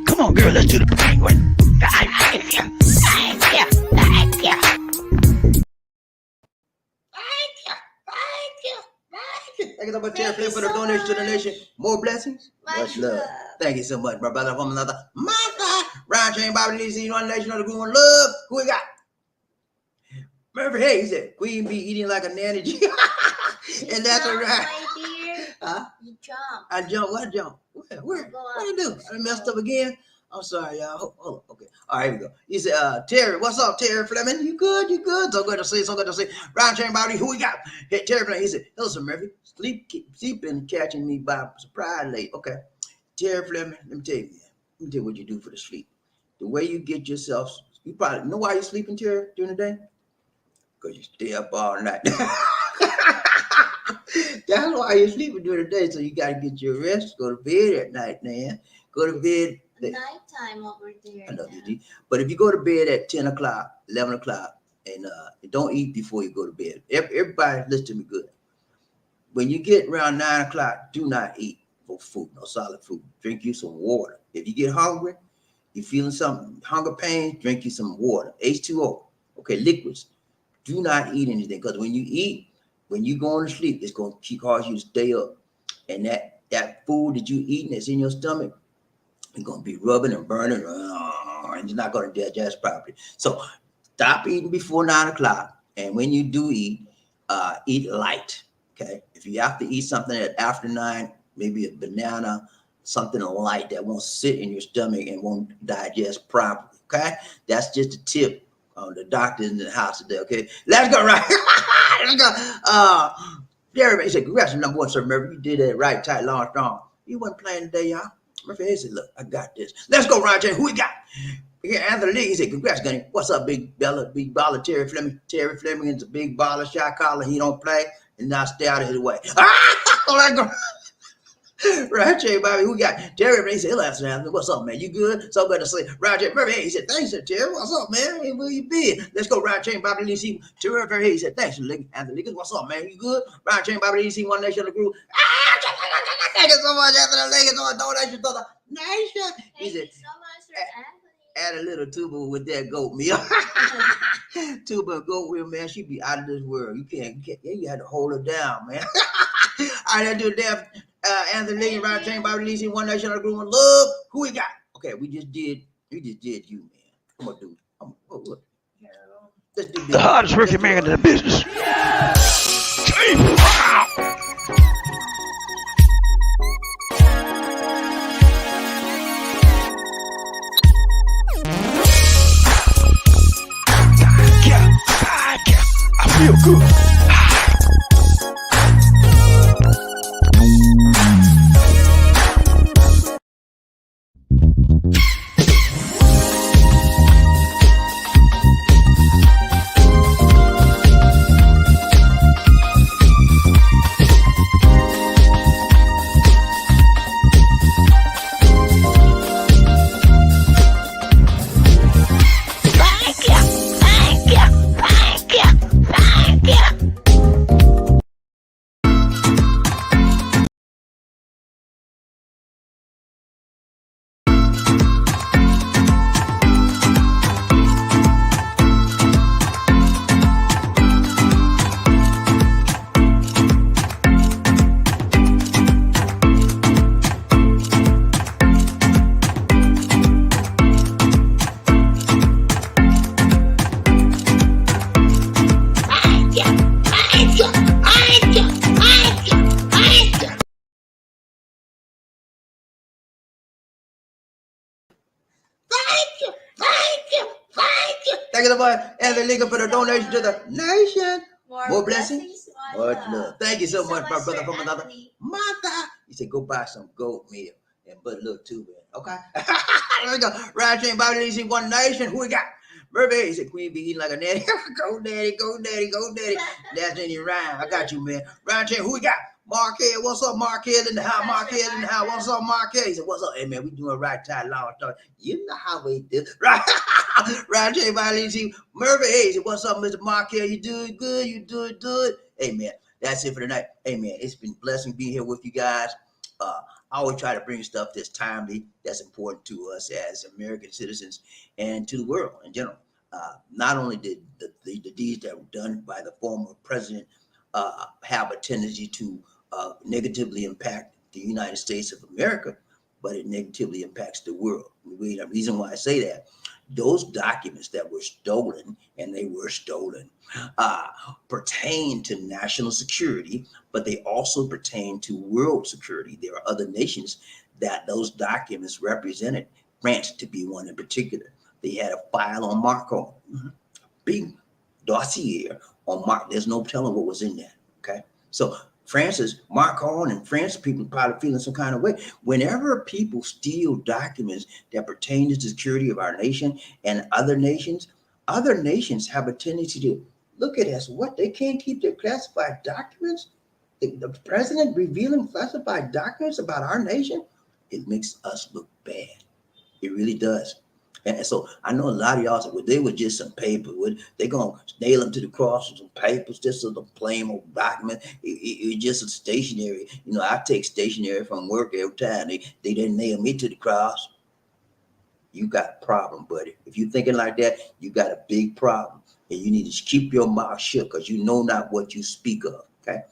Come on, girl, let's do the penguin. Thank you. Thank you so much, Terry Flynn, for the donation to the nation. More blessings. Much love. Thank you so much, my brother from another mother. Ryan Chain, BobbieD, one nation of the groove and love. Who we got? Murphy Hayes said, Queen be eating like a nanny. And that's all right. Huh? You jump. I jump. What jump? Where? What do you do? I messed up again. I'm sorry, y'all. Oh, okay. All right, here we go. He said, Terry, what's up, Terry Fleming? You good? So good to see. Ryan Chain, BobbieD, who we got? Hey, Terry Fleming. He said, listen, Murphy, sleep been catching me by surprise late. Okay. Terry Fleming, let me tell you what you do for the sleep. The way you get yourself, you probably know why you're sleeping, Terry, during the day? Because you stay up all night. That's why you're sleeping during the day. So you got to get your rest, go to bed at night, man. Go to bed. Nighttime over there. I know you. But if you go to bed at 10 o'clock, 11 o'clock, and don't eat before you go to bed. Everybody listen to me good. When you get around 9 o'clock, do not eat for food, no solid food. Drink you some water. If you get hungry, you feeling some hunger pain, drink you some water. H2O. Okay, liquids. Do not eat anything, because when you eat, when you go to sleep, it's going to cause you to stay up. And that food that you eating that's in your stomach, it's going to be rubbing and burning, and you're not going to digest properly. So stop eating before 9 o'clock. And when you do eat light. Okay. If you have to eat something at after 9, maybe a banana, something light that won't sit in your stomach and won't digest properly. Okay. That's just a tip. The doctor's in the house today. Okay. Let's go right. Let's go. Jeremy said, congrats on number one, sir. Murphy, you did that right, tight, long, strong. You wasn't playing today, y'all. Murphy said, look, I got this. Let's go, Ryan. Who we got? Here, Anthony Lee. He said, congrats, Gunny. What's up, big Bella, big baller, Terry Fleming? Terry Fleming is a big baller, shot caller. He don't play, and now stay out of his way. Let's go. Roger, Bobby, we got Terry. He said, hello, Afternoon. What's up, man? You good? So good to see Roger Murphy. He said, thanks, Terry. What's up, man? Hey, where you been? Let's go, Roger, Bobby. Let's see Terry Murphy. He said, thanks, Anthony. What's up, man? You good? Roger, Bobby. Let's see One Nation of the group. Thank you so much, Anthony. Thank you so much. Donation to the nation. He said, so much for add a little tuba with that goat meal. Tuba goat meal, man. She be out of this world. You can't you had to hold her down, man. All right, I do that. Anthony Lee, Ryan James, Bobby Lee, One Nation of the group. Love. Who we got? Okay, we just did you, man. I'm gonna do. What? Let's do this. The hardest working man in the business. I feel good. Thank you so much, Anthony Lee, for the donation to the nation. More blessings. Much love. Thank you so much, my brother from another mother. He said, go buy some goat meal and put a little tube in. Okay. There we go. Ryan James, Bobby Lee, One Nation. Who we got? Murphy. He said, Queen be eating like a nanny. Go daddy, go daddy, go daddy. That's in your rhyme. I got you, man. Ryan James, who we got? Marquez, what's up, Marquez in the house? Marquez in the house. What's up, Marquez? He said, what's up? Hey, man, we doing right time, law talk. You know how we do. Right. Ryan J. Lee, Murphy. Hey, he said, what's up, Mr. Marquez? You doing good? You doing good? Hey, man, that's it for tonight. Hey, man, it's been a blessing being here with you guys. I always try to bring stuff that's timely, that's important to us as American citizens and to the world in general. Not only did the deeds that were done by the former president have a tendency to negatively impact the United States of America, but it negatively impacts the world. The reason why I say that, those documents that were stolen, and they were stolen, pertain to national security, but they also pertain to world security. There are other nations that those documents represented, France to be one in particular. They had a file on Marco, big dossier on Mark. There's no telling what was in that. Okay, so Francis, Mark Horn, and France people probably feeling some kind of way. Whenever people steal documents that pertain to the security of our nation and other nations have a tendency to look at us. What, they can't keep their classified documents? The president revealing classified documents about our nation? It makes us look bad. It really does. And so I know a lot of y'all said, well, they were just some paper. They're going to nail them to the cross with some papers, just a plain old document. It's just a stationery. You know, I take stationery from work every time. They didn't nail me to the cross. You got a problem, buddy. If you're thinking like that, you got a big problem. And you need to keep your mouth shut because you know not what you speak of, okay?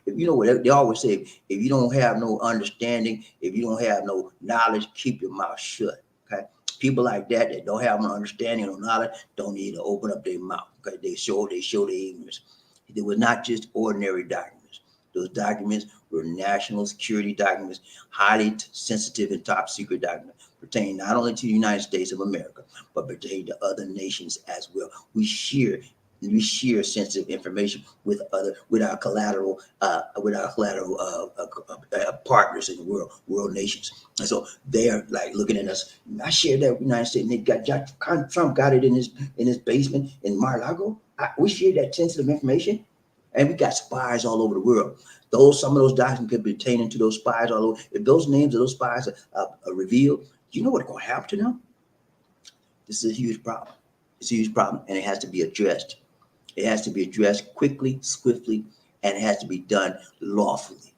You know what they always say, if you don't have no understanding, if you don't have no knowledge, keep your mouth shut, okay? People like that don't have no understanding or knowledge don't need to open up their mouth. Okay, they show their ignorance. They were not just ordinary documents. Those documents were national security documents, highly sensitive and top secret documents, pertaining not only to the United States of America, but pertaining to other nations as well. We share sensitive information with our collateral partners in the world nations. And so they're like looking at us. I shared that with the United States, and they got Trump got it in his basement in Mar-a-Lago. We shared that sensitive information. And we got spies all over the world. Some of those documents could be pertaining to those spies all over. If those names of those spies are revealed, you know what's going to happen to them? This is a huge problem. It's a huge problem, and it has to be addressed. It has to be addressed quickly, swiftly, and it has to be done lawfully,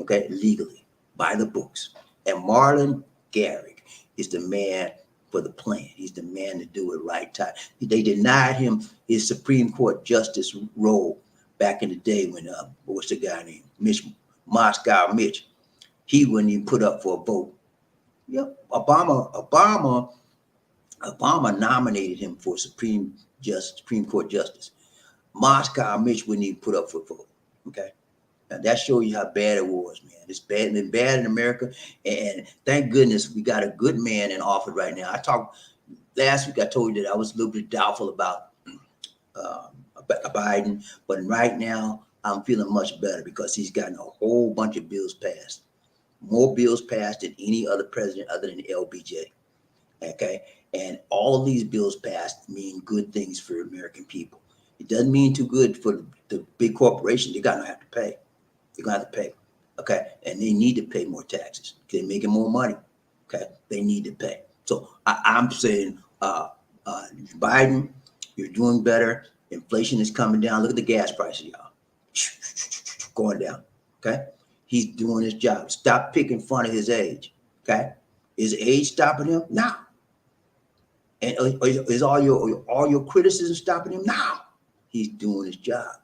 okay, legally, by the books. And Marlon Garrick is the man for the plan. He's the man to do it right time. They denied him his Supreme Court justice role back in the day when what's the guy named Moscow Mitch? He wouldn't even put up for a vote. Yep, Obama nominated him for Supreme Court justice. Moscow Mitch wouldn't even put up for a vote. Okay. Now that shows you how bad it was, man. It's been bad in America. And thank goodness we got a good man in office right now. I talked last week, I told you that I was a little bit doubtful about Biden, but right now I'm feeling much better because he's gotten a whole bunch of bills passed. More bills passed than any other president other than LBJ. Okay. And all these bills passed mean good things for American people. It doesn't mean too good for the big corporations. They're going to have to pay. They're going to have to pay. Okay. And they need to pay more taxes. They're making more money. Okay. They need to pay. So I'm saying, Biden, you're doing better. Inflation is coming down. Look at the gas prices, y'all. Going down. Okay. He's doing his job. Stop picking fun of his age. Okay. Is age stopping him? No. And is all your criticism stopping him? No. He's doing his job.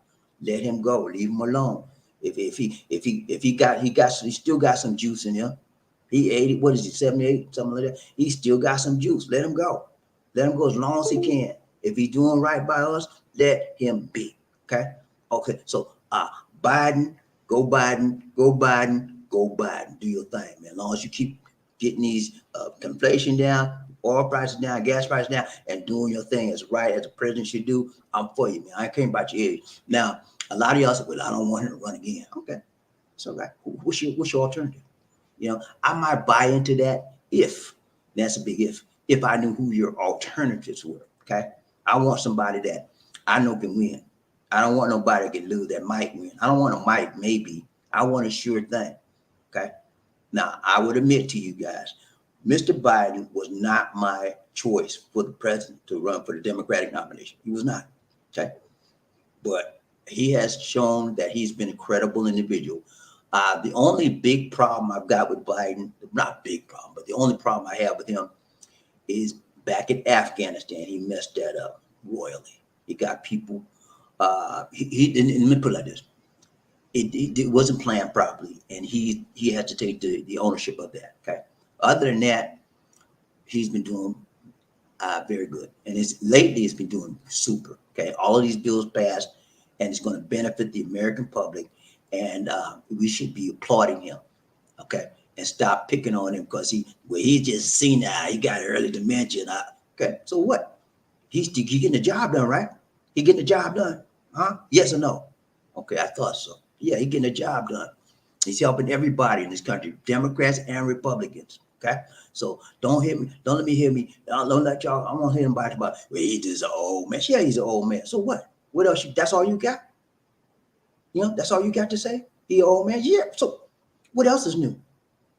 Let him go. Leave him alone. If he still got some juice in him. He 80, what is he, 78, something like that. He still got some juice. Let him go. Let him go as long as he can. If he's doing right by us, let him be. Okay. Okay. So Biden, go Biden, go Biden, go Biden. Do your thing, man. As long as you keep getting these inflation down, oil prices down, gas prices down, and doing your thing as right as the president should do, I'm for you, man. I ain't caring about your age. Now, a lot of y'all say, well, I don't want him to run again. Okay. So what's your alternative? You know, I might buy into that if, that's a big if I knew who your alternatives were. Okay. I want somebody that I know can win. I don't want nobody that can lose that might win. I don't want a might maybe. I want a sure thing. Okay. Now, I would admit to you guys, Mr. Biden was not my choice for the president to run for the Democratic nomination. He was not. Okay. But he has shown that he's been a credible individual. The only big problem I've got with Biden, not big problem, but the only problem I have with him is back in Afghanistan, he messed that up royally. He got people, he didn't, let me put it like this. It wasn't planned properly, and he had to take the ownership of that. Okay. Other than that, he's been doing very good, and lately he's been doing super. Okay, all of these bills passed, and it's going to benefit the American public, and we should be applauding him. Okay, and stop picking on him because he's just senile. He got early dementia. Okay, so what? He getting the job done, right? He getting the job done, huh? Yes or no? Okay, I thought so. Yeah, he getting the job done. He's helping everybody in this country, Democrats and Republicans. Okay, so don't let me hear me. Don't let y'all. I won't hear anybody about. Well, he's just an old man. Yeah, he's an old man. So what? What else? That's all you got? You know, that's all you got to say? He an old man. Yeah. So what else is new?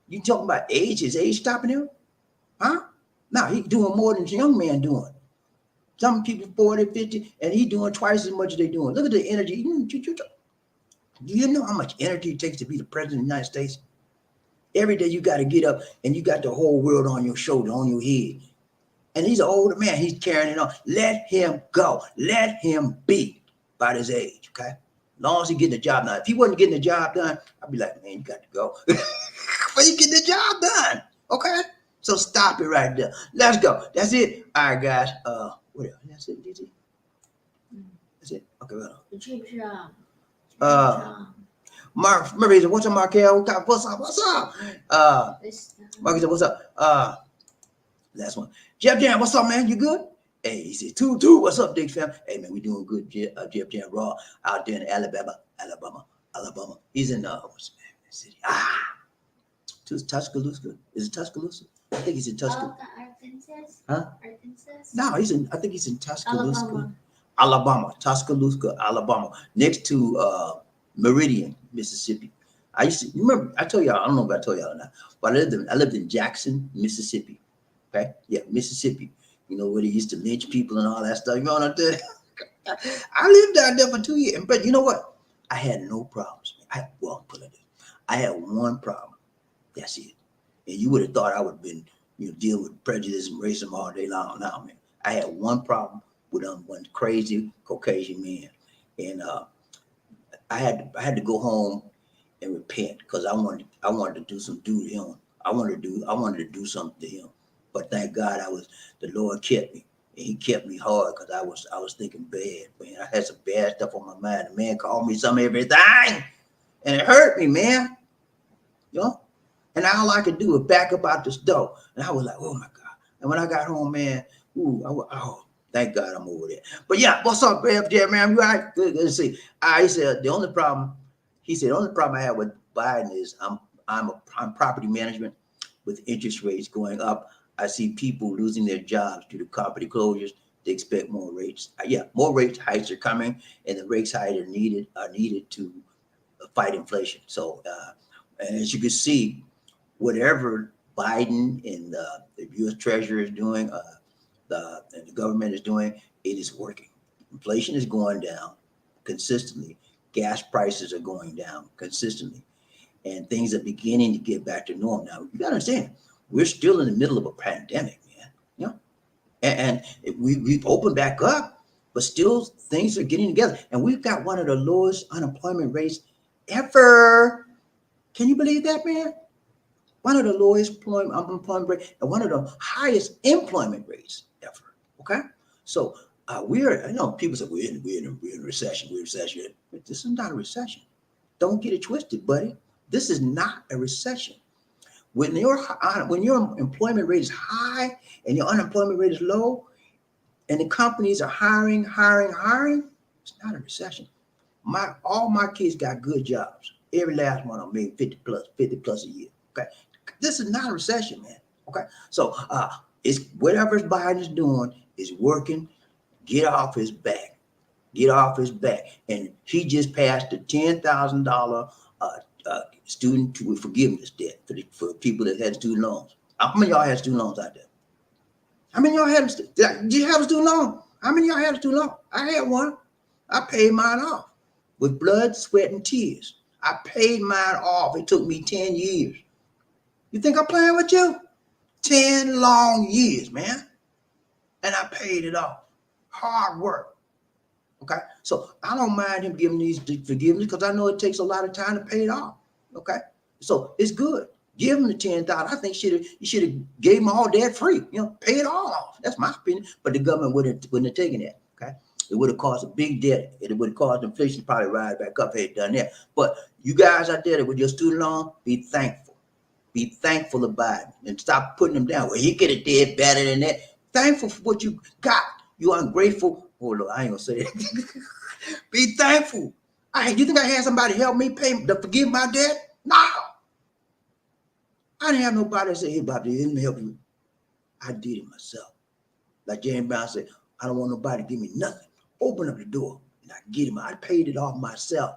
You talking about age? Is age stopping him? Huh? No, he doing more than the young man doing. Some people 40, 50, and he doing twice as much as they doing. Look at the energy. Do you know how much energy it takes to be the president of the United States? Every day you got to get up and you got the whole world on your shoulder, on your head. And he's an older man. He's carrying it on. Let him go. Let him be about his age, okay? As long as he getting the job done. If he wasn't getting the job done, I'd be like, man, you got to go. But he getting the job done, okay? So stop it right there. Let's go. That's it. All right, guys. What else? That's it, DG? That's it? Okay, well. Mark, remember, he said, what's up, Markel? What's up? What's up? Mark said, what's up? Last one. Jeff Jam, what's up, man? You good? Hey, he said, two. What's up, Dick fam? Hey, man, we doing good. Jeff Jam Raw out there in Alabama. He's in what's the name of the city? Tuscaloosa. Is it Tuscaloosa? I think he's in Tuscaloosa. Arkansas? Huh? Arkansas? No, I think he's in Tuscaloosa. Alabama, Tuscaloosa, Alabama, next to Meridian, Mississippi. I used to remember. I told y'all. I don't know if I told y'all or not, but I lived in Jackson, Mississippi. Okay, yeah, Mississippi. You know where they used to lynch people and all that stuff. You know what I'm saying? I lived down there for 2 years, but you know what? I had no problems. Put it this. I had one problem. That's it. And you would have thought I would have been, deal with prejudice and racism all day long. Now, man, I had one problem with one crazy Caucasian man, and I had to go home and repent because I wanted to do some to him. I wanted to do something to him, but thank God the Lord kept me. And he kept me hard because I was thinking bad, man. I had some bad stuff on my mind. The man called me some everything, and it hurt me, man. You know, and all I could do was back up out this door, and I was like, oh my God. And when I got home, man, thank God I'm over there. But yeah, what's up, Jeff? Man, you all right? Good to see. He said the only problem I have with Biden is I'm property management with interest rates going up. I see people losing their jobs due to property closures. They expect more rates. More rate hikes are coming, and the rates hikes are needed to fight inflation. So, and as you can see, whatever Biden and the U.S. Treasury is doing, and the government is doing, it is working. Inflation is going down consistently. Gas prices are going down consistently, and things are beginning to get back to normal. Now, you got to understand, we're still in the middle of a pandemic, man. You know, and we've opened back up, but still things are getting together. And we've got one of the lowest unemployment rates ever. Can you believe that, man? One of the lowest unemployment rates and one of the highest employment rates ever. Okay, so people say we're in a recession. We're in a recession. But this is not a recession. Don't get it twisted, buddy. This is not a recession. When your employment rate is high and your unemployment rate is low, and the companies are hiring, it's not a recession. All my kids got good jobs. Every last one of them made 50 plus a year. Okay, this is not a recession, man. Okay, so it's whatever Biden is doing is working. Get off his back. And he just passed the $10,000 student forgiveness debt for people that had student loans. How many of y'all had student loans out there? How many of y'all had? Did you have a student loan? How many of y'all had a student loan? I had one. I paid mine off with blood, sweat, and tears. I paid mine off. It took me 10 years. You think I'm playing with you? 10 long years, man. And I paid it off. Hard work. Okay, so I don't mind him giving these forgiveness because I know it takes a lot of time to pay it off. Okay, so it's good. Give him the $10,000. I think you should have gave him all debt free. Pay it all off. That's my opinion. But the government wouldn't have taken that. Okay, it would have caused a big debt. It would have caused inflation to probably rise back up. Had done that. But you guys out there with your student loan, be thankful. Be thankful about it and stop putting them down. Well, he could have did better than that. Thankful for what you got. You ungrateful. Oh, Lord, I ain't gonna say that. Be thankful. You think I had somebody help me to forgive my debt? No. I didn't have nobody that say, hey, Bobby, let me help you. I did it myself. Like James Brown said, I don't want nobody to give me nothing. Open up the door and I get him. I paid it off myself.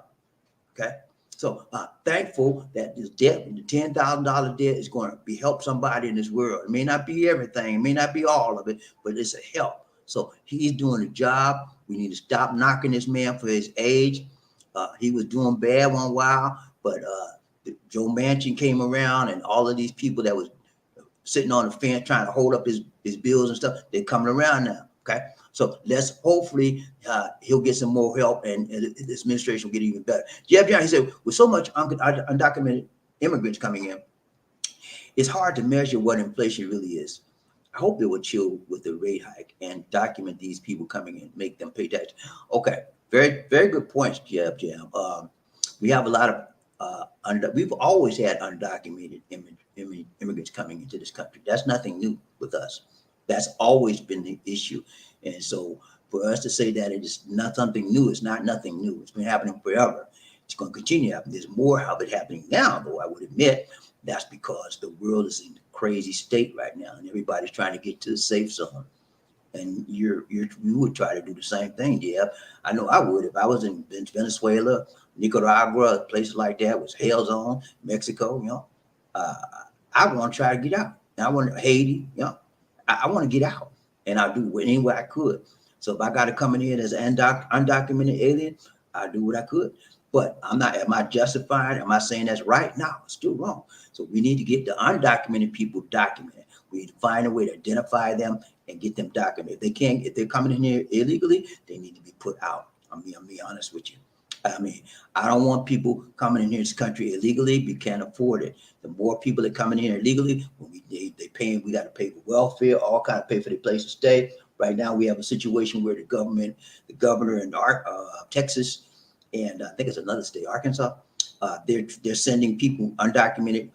Okay. So thankful that this debt, the $10,000 debt, is going to help somebody in this world. It may not be everything, it may not be all of it, but it's a help. So he's doing a job. We need to stop knocking this man for his age. He was doing bad one while, but Joe Manchin came around, and all of these people that was sitting on the fence trying to hold up his bills and stuff, they're coming around now. Okay, so let's hopefully he'll get some more help, and this administration will get even better. Jeff John, he said, with so much undocumented immigrants coming in, it's hard to measure what inflation really is. I hope it will chill with the rate hike and document these people coming in, make them pay tax. Okay, very, very good points, Jeff Jam. We have a lot of we've always had undocumented immigrants coming into this country. That's nothing new with us. That's always been the issue. And so for us to say that it is not something new, it's not nothing new. It's been happening forever. It's going to continue to happen. There's more of it happening now, though I would admit that's because the world is in a crazy state right now, and everybody's trying to get to the safe zone. And you would try to do the same thing, yeah. I know I would if I was in Venezuela, Nicaragua, places like that was hell zone, Mexico, uh, I want to try to get out. I want Haiti, I want to get out, and I'll do any way I could. So if I got to come in here as an undocumented alien, I do what I could. But I'm not. Am I justified? Am I saying that's right? No, it's still wrong. So we need to get the undocumented people documented. We need to find a way to identify them and get them documented. If they can't, if they're coming in here illegally, they need to be put out. I'm being honest with you. I mean, I don't want people coming in here this country illegally. We can't afford it. The more people that come in here illegally, when they paying, we got to pay for welfare, all kind of pay for the place to stay. Right now, we have a situation where the governor in Texas, and I think it's another state, Arkansas, they're sending people undocumented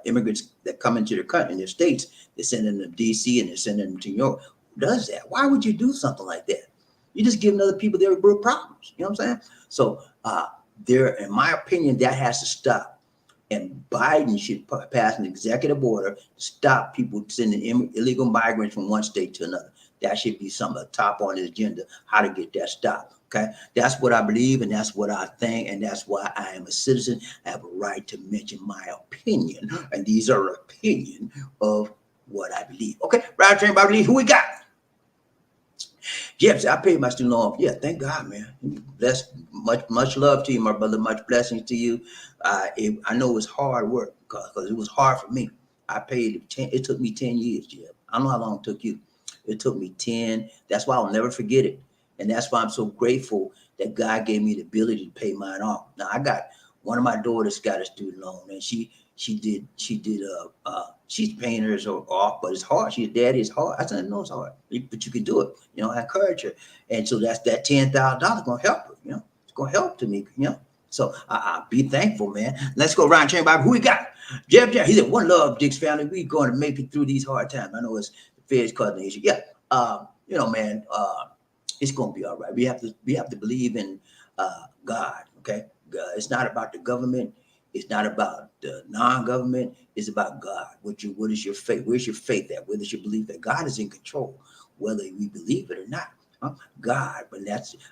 immigrants that come into their country in their states. They're sending them to D.C. and they're sending them to New York. Who does that? Why would you do something like that? You just giving other people their real problems. You know what I'm saying? So there, in my opinion, that has to stop. And Biden should pass an executive order to stop people sending illegal migrants from one state to another. That should be something top on the agenda, how to get that stopped. Okay, that's what I believe, and that's what I think, and that's why I am a citizen. I have a right to mention my opinion, and these are opinion of what I believe. Okay, right train, BobbieD, who we got? Jeff, I paid my student loan off. Yeah, thank God, man. Bless, much love to you, my brother. Much blessings to you. I know it was hard work because it was hard for me. I paid 10. It took me 10 years, Jeff. I don't know how long it took you. It took me 10. That's why I'll never forget it. And that's why I'm so grateful that God gave me the ability to pay mine off. Now I got one of my daughters got a student loan, and she's paying hers off, but it's hard. She's daddy, it's hard. I said, no, it's hard, but you can do it. I encourage her, and so that's that $10,000 gonna help her. It's gonna help to me. So I be thankful, man. Let's go around chain Bible. Who we got? Jeff. He said, "One love, Dick's family. We going to make it through these hard times." I know it's the Fed's causing the issue. Yeah, man. It's gonna be all right. We have to believe in God. Okay, God. It's not about the government. It's not about the non-government. It's about God. What is your faith? Where's your faith at? Where does your belief that God is in control, whether we believe it or not? God, but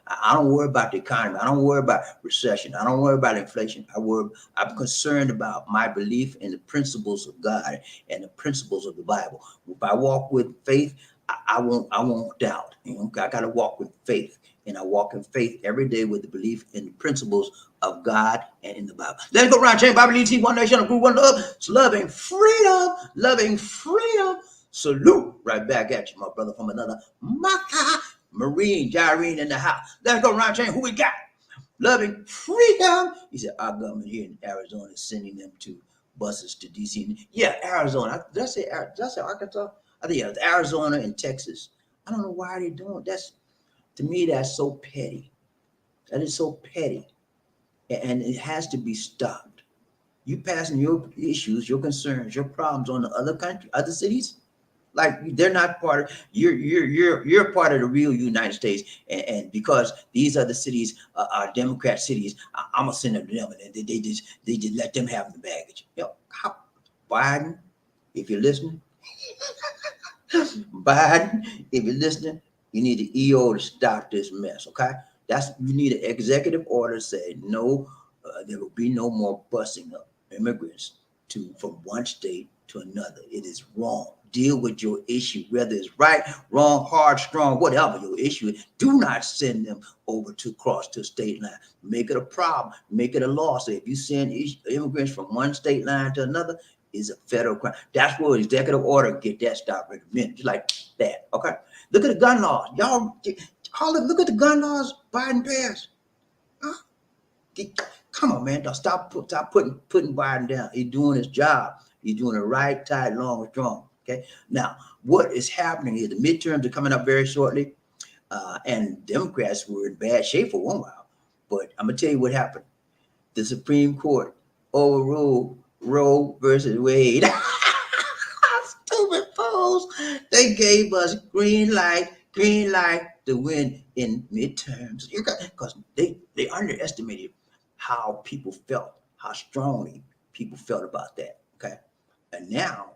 I don't worry about the economy. I don't worry about recession. I don't worry about inflation. I'm concerned about my belief in the principles of God and the principles of the Bible. If I walk with faith, I won't doubt. I got to walk with faith, and I walk in faith every day with the belief in the principles of God and in the Bible. Let's go around, chain BobbieD, one nation, a group, one love. It's loving freedom. Salute right back at you, my brother from another mother. Marine, Gyrene in the house. Let's go around, chain. Who we got? Loving freedom. He said, our government here in Arizona is sending them to buses to DC. Yeah, Arizona. Did I say Arkansas? I think it's Arizona and Texas. I don't know why they're doing it. To me, that's so petty. That is so petty. And it has to be stopped. You passing your issues, your concerns, your problems on the other cities, like they're not part of you're part of the real United States, and because these other cities are Democrat cities, I'm gonna send them to them, and they just let them have the baggage. How Biden, if you're listening, Biden, if you're listening, you need the EO to stop this mess. Okay, you need an executive order say no, there will be no more busing of immigrants from one state to another. It is wrong. Deal with your issue, whether it's right, wrong, hard, strong, whatever your issue is. Do not send them over to cross to state line. Make it a problem. Make it a law. So if you send immigrants from one state line to another, is a federal crime. That's where executive order get that stopped right a minute, just like that. Okay. Look at the gun laws. Y'all, look at the gun laws Biden passed. Huh? Come on, man. Don't stop putting Biden down. He's doing his job. He's doing it right, tight, long, and strong. Okay. Now, what is happening is the midterms are coming up very shortly, and Democrats were in bad shape for one while. But I'm gonna tell you what happened. The Supreme Court overruled Roe versus Wade. Stupid fools. They gave us green light to win in midterms. Because they underestimated how people felt, how strongly people felt about that. Okay. And now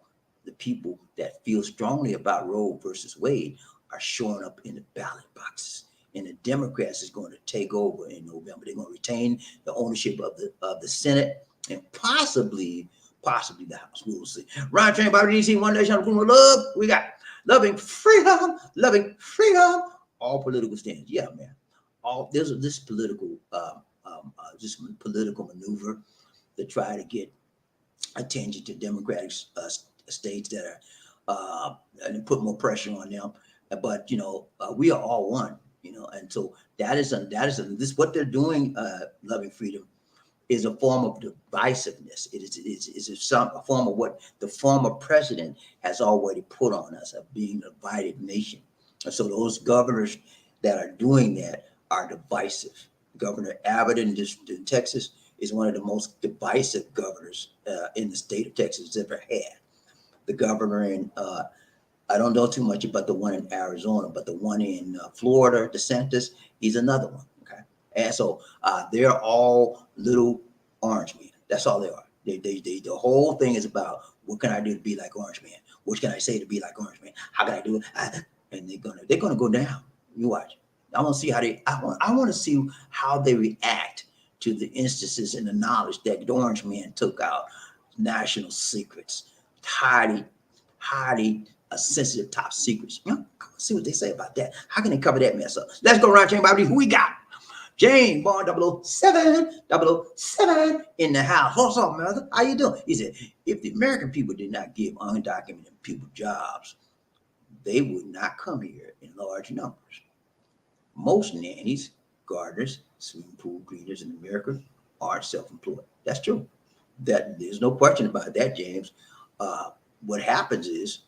the people that feel strongly about Roe versus Wade are showing up in the ballot boxes. And the Democrats is going to take over in November. They're going to retain the ownership of the Senate and possibly the House. We will see. Ron Train, BobbieD, DC, One Nation, love. We got loving freedom, all political stands. Yeah, man. All there's this political, just political maneuver to try to get attention to Democratic states that are and put more pressure on them. But we are all one. And so that is this what they're doing. Loving freedom is a form of divisiveness. It is a form of what the former president has already put on us, of being a divided nation. And so those governors that are doing that are divisive. Governor Abbott in Texas is one of the most divisive governors in the state of Texas ever had. The governor in I don't know too much about the one in Arizona, but the one in Florida, DeSantis, he's another one. Okay, and so they're all little orange men. That's all they are. The whole thing is about what can I do to be like Orange Man? What can I say to be like Orange Man? How can I do it? And they're gonna go down. You watch. I want to see how I want to see how they react to the instances and the knowledge that the Orange Man took out national secrets, highly sensitive top secrets. See what they say about that. How can they cover that mess up? Let's go around, James BobbieD. Who we got? James Bond 007 in the house. What's up, mother? How you doing? He said, if the American people did not give undocumented people jobs, they would not come here in large numbers. Most nannies, gardeners, swimming pool cleaners in America are self-employed. That's true. That there's no question about that, James. What happens is,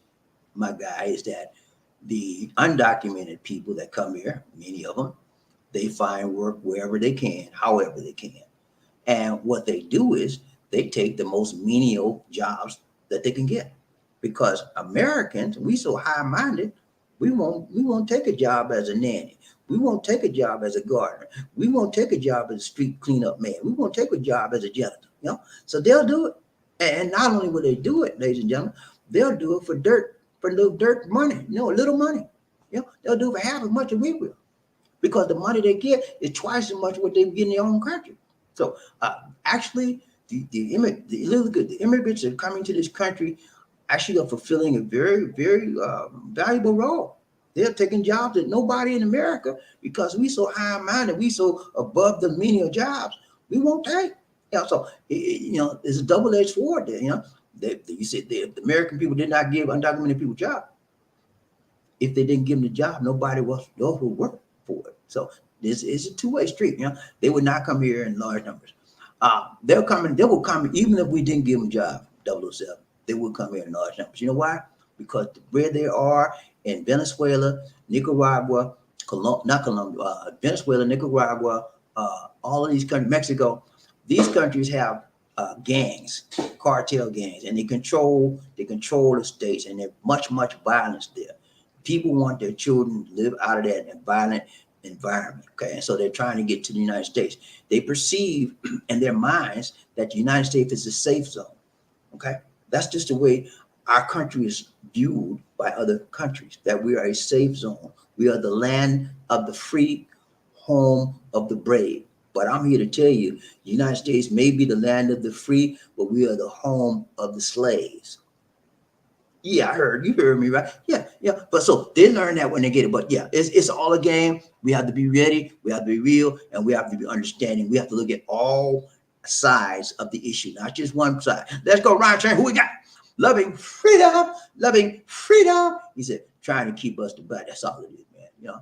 my guy, is that the undocumented people that come here, many of them, they find work wherever they can, however they can. And what they do is they take the most menial jobs that they can get. Because Americans, we so high-minded, we won't take a job as a nanny. We won't take a job as a gardener. We won't take a job as a street cleanup man. We won't take a job as a janitor. So they'll do it. And not only will they do it, ladies and gentlemen, they'll do it for little dirt money, little money. They'll do it for half as much as we will, because the money they get is twice as much what they get in their own country. So actually, the immigrants that are coming to this country actually are fulfilling a very, very valuable role. They're taking jobs that nobody in America, because we so high-minded, we so above the menial jobs, we won't take. So there's a double-edged sword there. You said the American people did not give undocumented people jobs. If they didn't give them the job, nobody else would work for it. So this is a two-way street. They would not come here in large numbers. They will come even if we didn't give them a job. 007, they will come here in large numbers. You know why? Because where they are in Venezuela, Nicaragua, Venezuela, Nicaragua, all of these countries, Mexico, these countries have gangs, cartel gangs, and they control the states, and there's much violence there. People want their children to live out of that violent environment. Okay, and so they're trying to get to the United States. They perceive in their minds that the United States is a safe zone. Okay, that's just the way our country is viewed by other countries, that we are a safe zone. We are the land of the free, home of the brave. But I'm here to tell you, the United States may be the land of the free, but we are the home of the slaves. Yeah, you heard me, right? Yeah. But so they learn that when they get it. But yeah, it's all a game. We have to be ready. We have to be real, and we have to be understanding. We have to look at all sides of the issue, not just one side. Let's go, Ryan Train. Who we got? Loving freedom. He said, trying to keep us divided. That's all it is, man.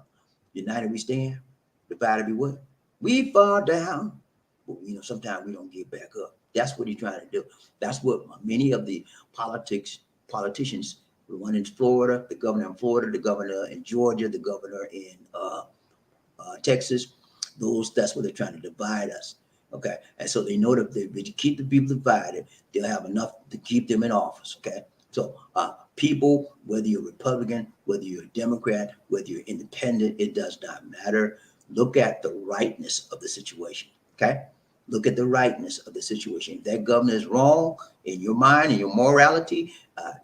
United we stand, divided we what? We fall down, but sometimes we don't get back up. That's what he's trying to do. That's what many of the politicians, the one in Florida, the governor in Florida, the governor in Georgia, the governor in Texas, that's what they're trying to divide us. Okay, and so they know that if you keep the people divided, they'll have enough to keep them in office. Okay, so people, whether you're Republican, whether you're a Democrat, whether you're independent, it does not matter. Look at the rightness of the situation. Okay, look at the rightness of the situation. If that governor is wrong in your mind and your morality,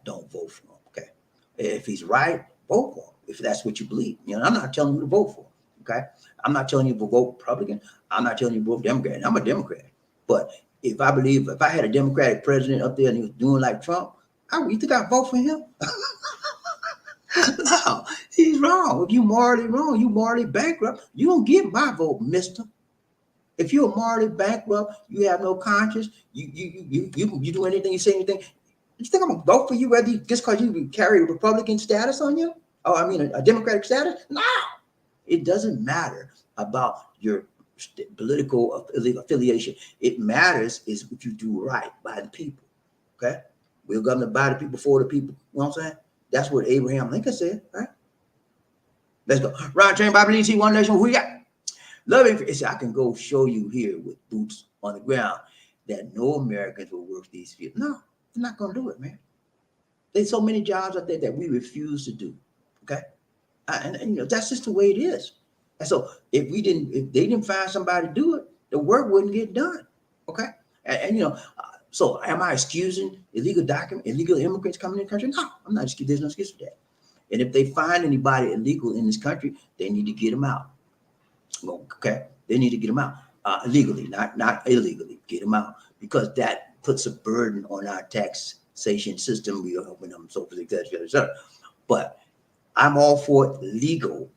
don't vote for him. Okay, if he's right, vote for him. if that's what you believe. I'm not telling you to vote for. Okay, I'm not telling you to vote Republican. I'm not telling you to vote Democrat. I'm a Democrat. But if I had a Democratic president up there and he was doing like Trump, you think I'd vote for him? No, he's wrong. If you morally wrong, you morally bankrupt. You don't get my vote, mister. If you're morally bankrupt, you have no conscience, you do anything, you say anything, you think I'm gonna vote for you just because you carry a Republican status on you? Oh, I mean a Democratic status? No. It doesn't matter about your political affiliation. It matters is if you do right by the people. Okay? We're governed by the people, for the people. You know what I'm saying? That's what Abraham Lincoln said, right? Let's go. Ron Train, BobbieD, One Nation. Who we got? Love it. I can go show you here with boots on the ground that no Americans will work these fields. No, they're not going to do it, man. There's so many jobs out there that we refuse to do. Okay, and that's just the way it is. And so if they didn't find somebody to do it, the work wouldn't get done. Okay, and so am I excusing illegal immigrants coming in the country? No, I'm not excusing. There's no excuse for that. And if they find anybody illegal in this country, they need to get them out. Okay, they need to get them out legally, not illegally. Get them out because that puts a burden on our taxation system. We are helping them, so forth, etc. But I'm all for legal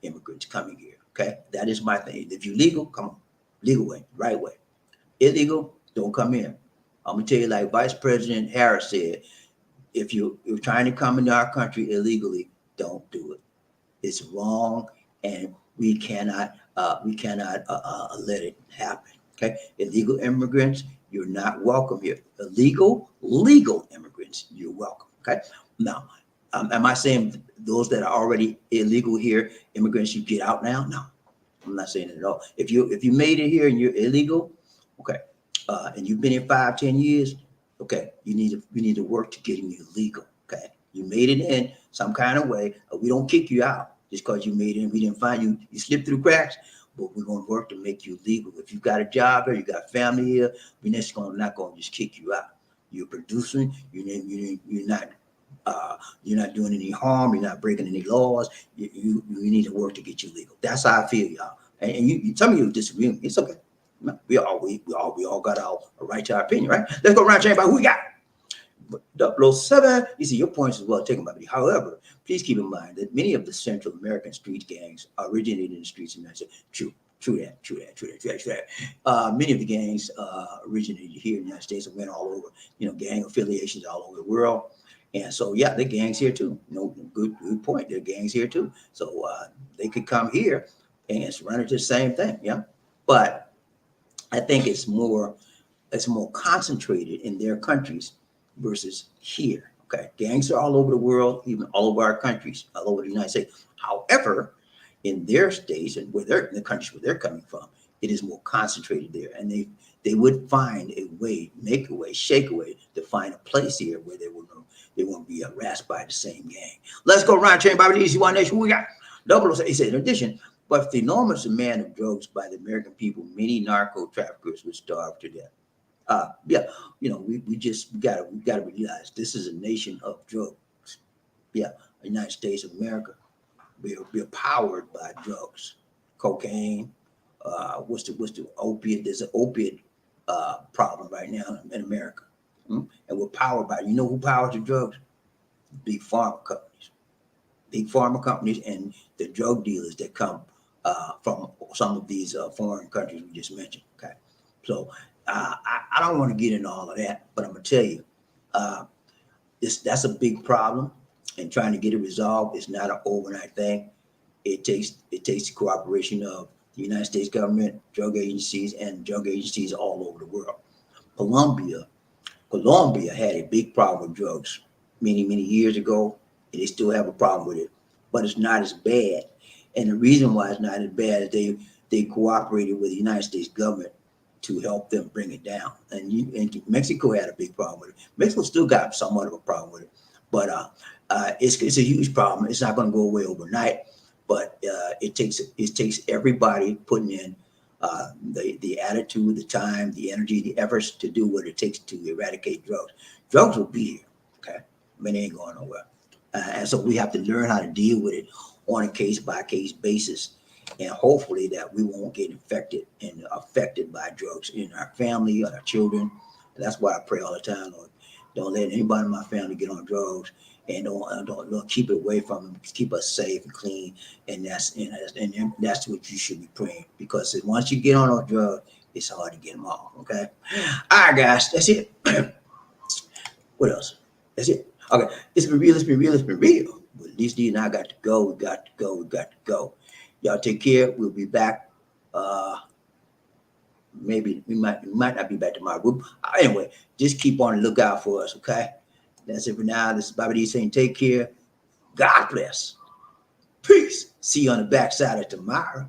immigrants coming here. Okay, that is my thing. If you're legal, come on, legal way, right way. Illegal, don't come in. I'm gonna tell you, like Vice President Harris said, if you're trying to come into our country illegally, don't do it. It's wrong, and we cannot let it happen. Okay, illegal immigrants, you're not welcome here. Legal immigrants, you're welcome. Okay, now, am I saying those that are already illegal here, immigrants, you get out now? No, I'm not saying it at all. If you made it here and you're illegal, okay, and you've been here 5-10 years, okay, you need to work to getting you legal. Okay, you made it in some kind of way. We don't kick you out just because you made it in. We didn't find you. You slipped through the cracks, but we're going to work to make you legal. If you've got a job here, you got family here, we're not going to just kick you out. You're producing. You're not doing any harm. You're not breaking any laws. You need to work to get you legal. That's how I feel, y'all. And you some of you disagree with me. It's okay. We all got our right to our opinion, right? Let's go around and about who we got. 007, you see, your points is well taken by me. However, please keep in mind that many of the Central American street gangs originated in the streets of the United States. True that. Many of the gangs originated here in the United States and went all over, gang affiliations all over the world. And so, yeah, the gangs here too. Good point. There are gangs here too. So they could come here and run into the same thing, yeah. But I think it's more concentrated in their countries versus here. Okay, gangs are all over the world, even all over our countries, all over the United States. However, in their states and in the countries where they're coming from, it is more concentrated there, and they would find a way, make a way, shake a way to find a place here where they won't be harassed by the same gang. Let's go around, chain BobbieD, One Nation. Who we got? 007. He said, in addition, but the enormous demand of drugs by the American people, many narco traffickers would starve to death. We gotta realize this is a nation of drugs. Yeah, the United States of America. We're powered by drugs, cocaine. What's the opiate? There's an opiate problem right now in America, and we're powered by. You know who powers the drugs? Big pharma companies, and the drug dealers that come from some of these foreign countries we just mentioned. Okay, so. I don't want to get into all of that, but I'm gonna tell you, that's a big problem, and trying to get it resolved is not an overnight thing. It takes the cooperation of the United States government, drug agencies, and drug agencies all over the world. Colombia had a big problem with drugs many years ago, and they still have a problem with it, but it's not as bad. And the reason why it's not as bad is they cooperated with the United States government to help them bring it down. And Mexico had a big problem with it. Mexico still got somewhat of a problem with it, but it's a huge problem. It's not going to go away overnight, but it takes everybody putting in the attitude, the time, the energy, the efforts to do what it takes to eradicate drugs. Drugs will be here, okay? I mean, they ain't going nowhere. And so we have to learn how to deal with it on a case by case basis. And hopefully that we won't get infected and affected by drugs in our family or our children. And that's why I pray all the time, Lord. Don't let anybody in my family get on drugs, and don't keep it away from them. Keep us safe and clean. And that's what you should be praying, because once you get on those drugs, it's hard to get them off. Okay. All right, guys. That's it. What else? That's it. Okay. It's been real. It's been real. It's been real. But at least D and I got to go. We got to go. We got to go. Y'all take care. We'll be back. Maybe we might not be back tomorrow. Anyway, just keep on the lookout for us. Okay. That's it for now. This is BobbieD saying take care. God bless. Peace. See you on the backside of tomorrow.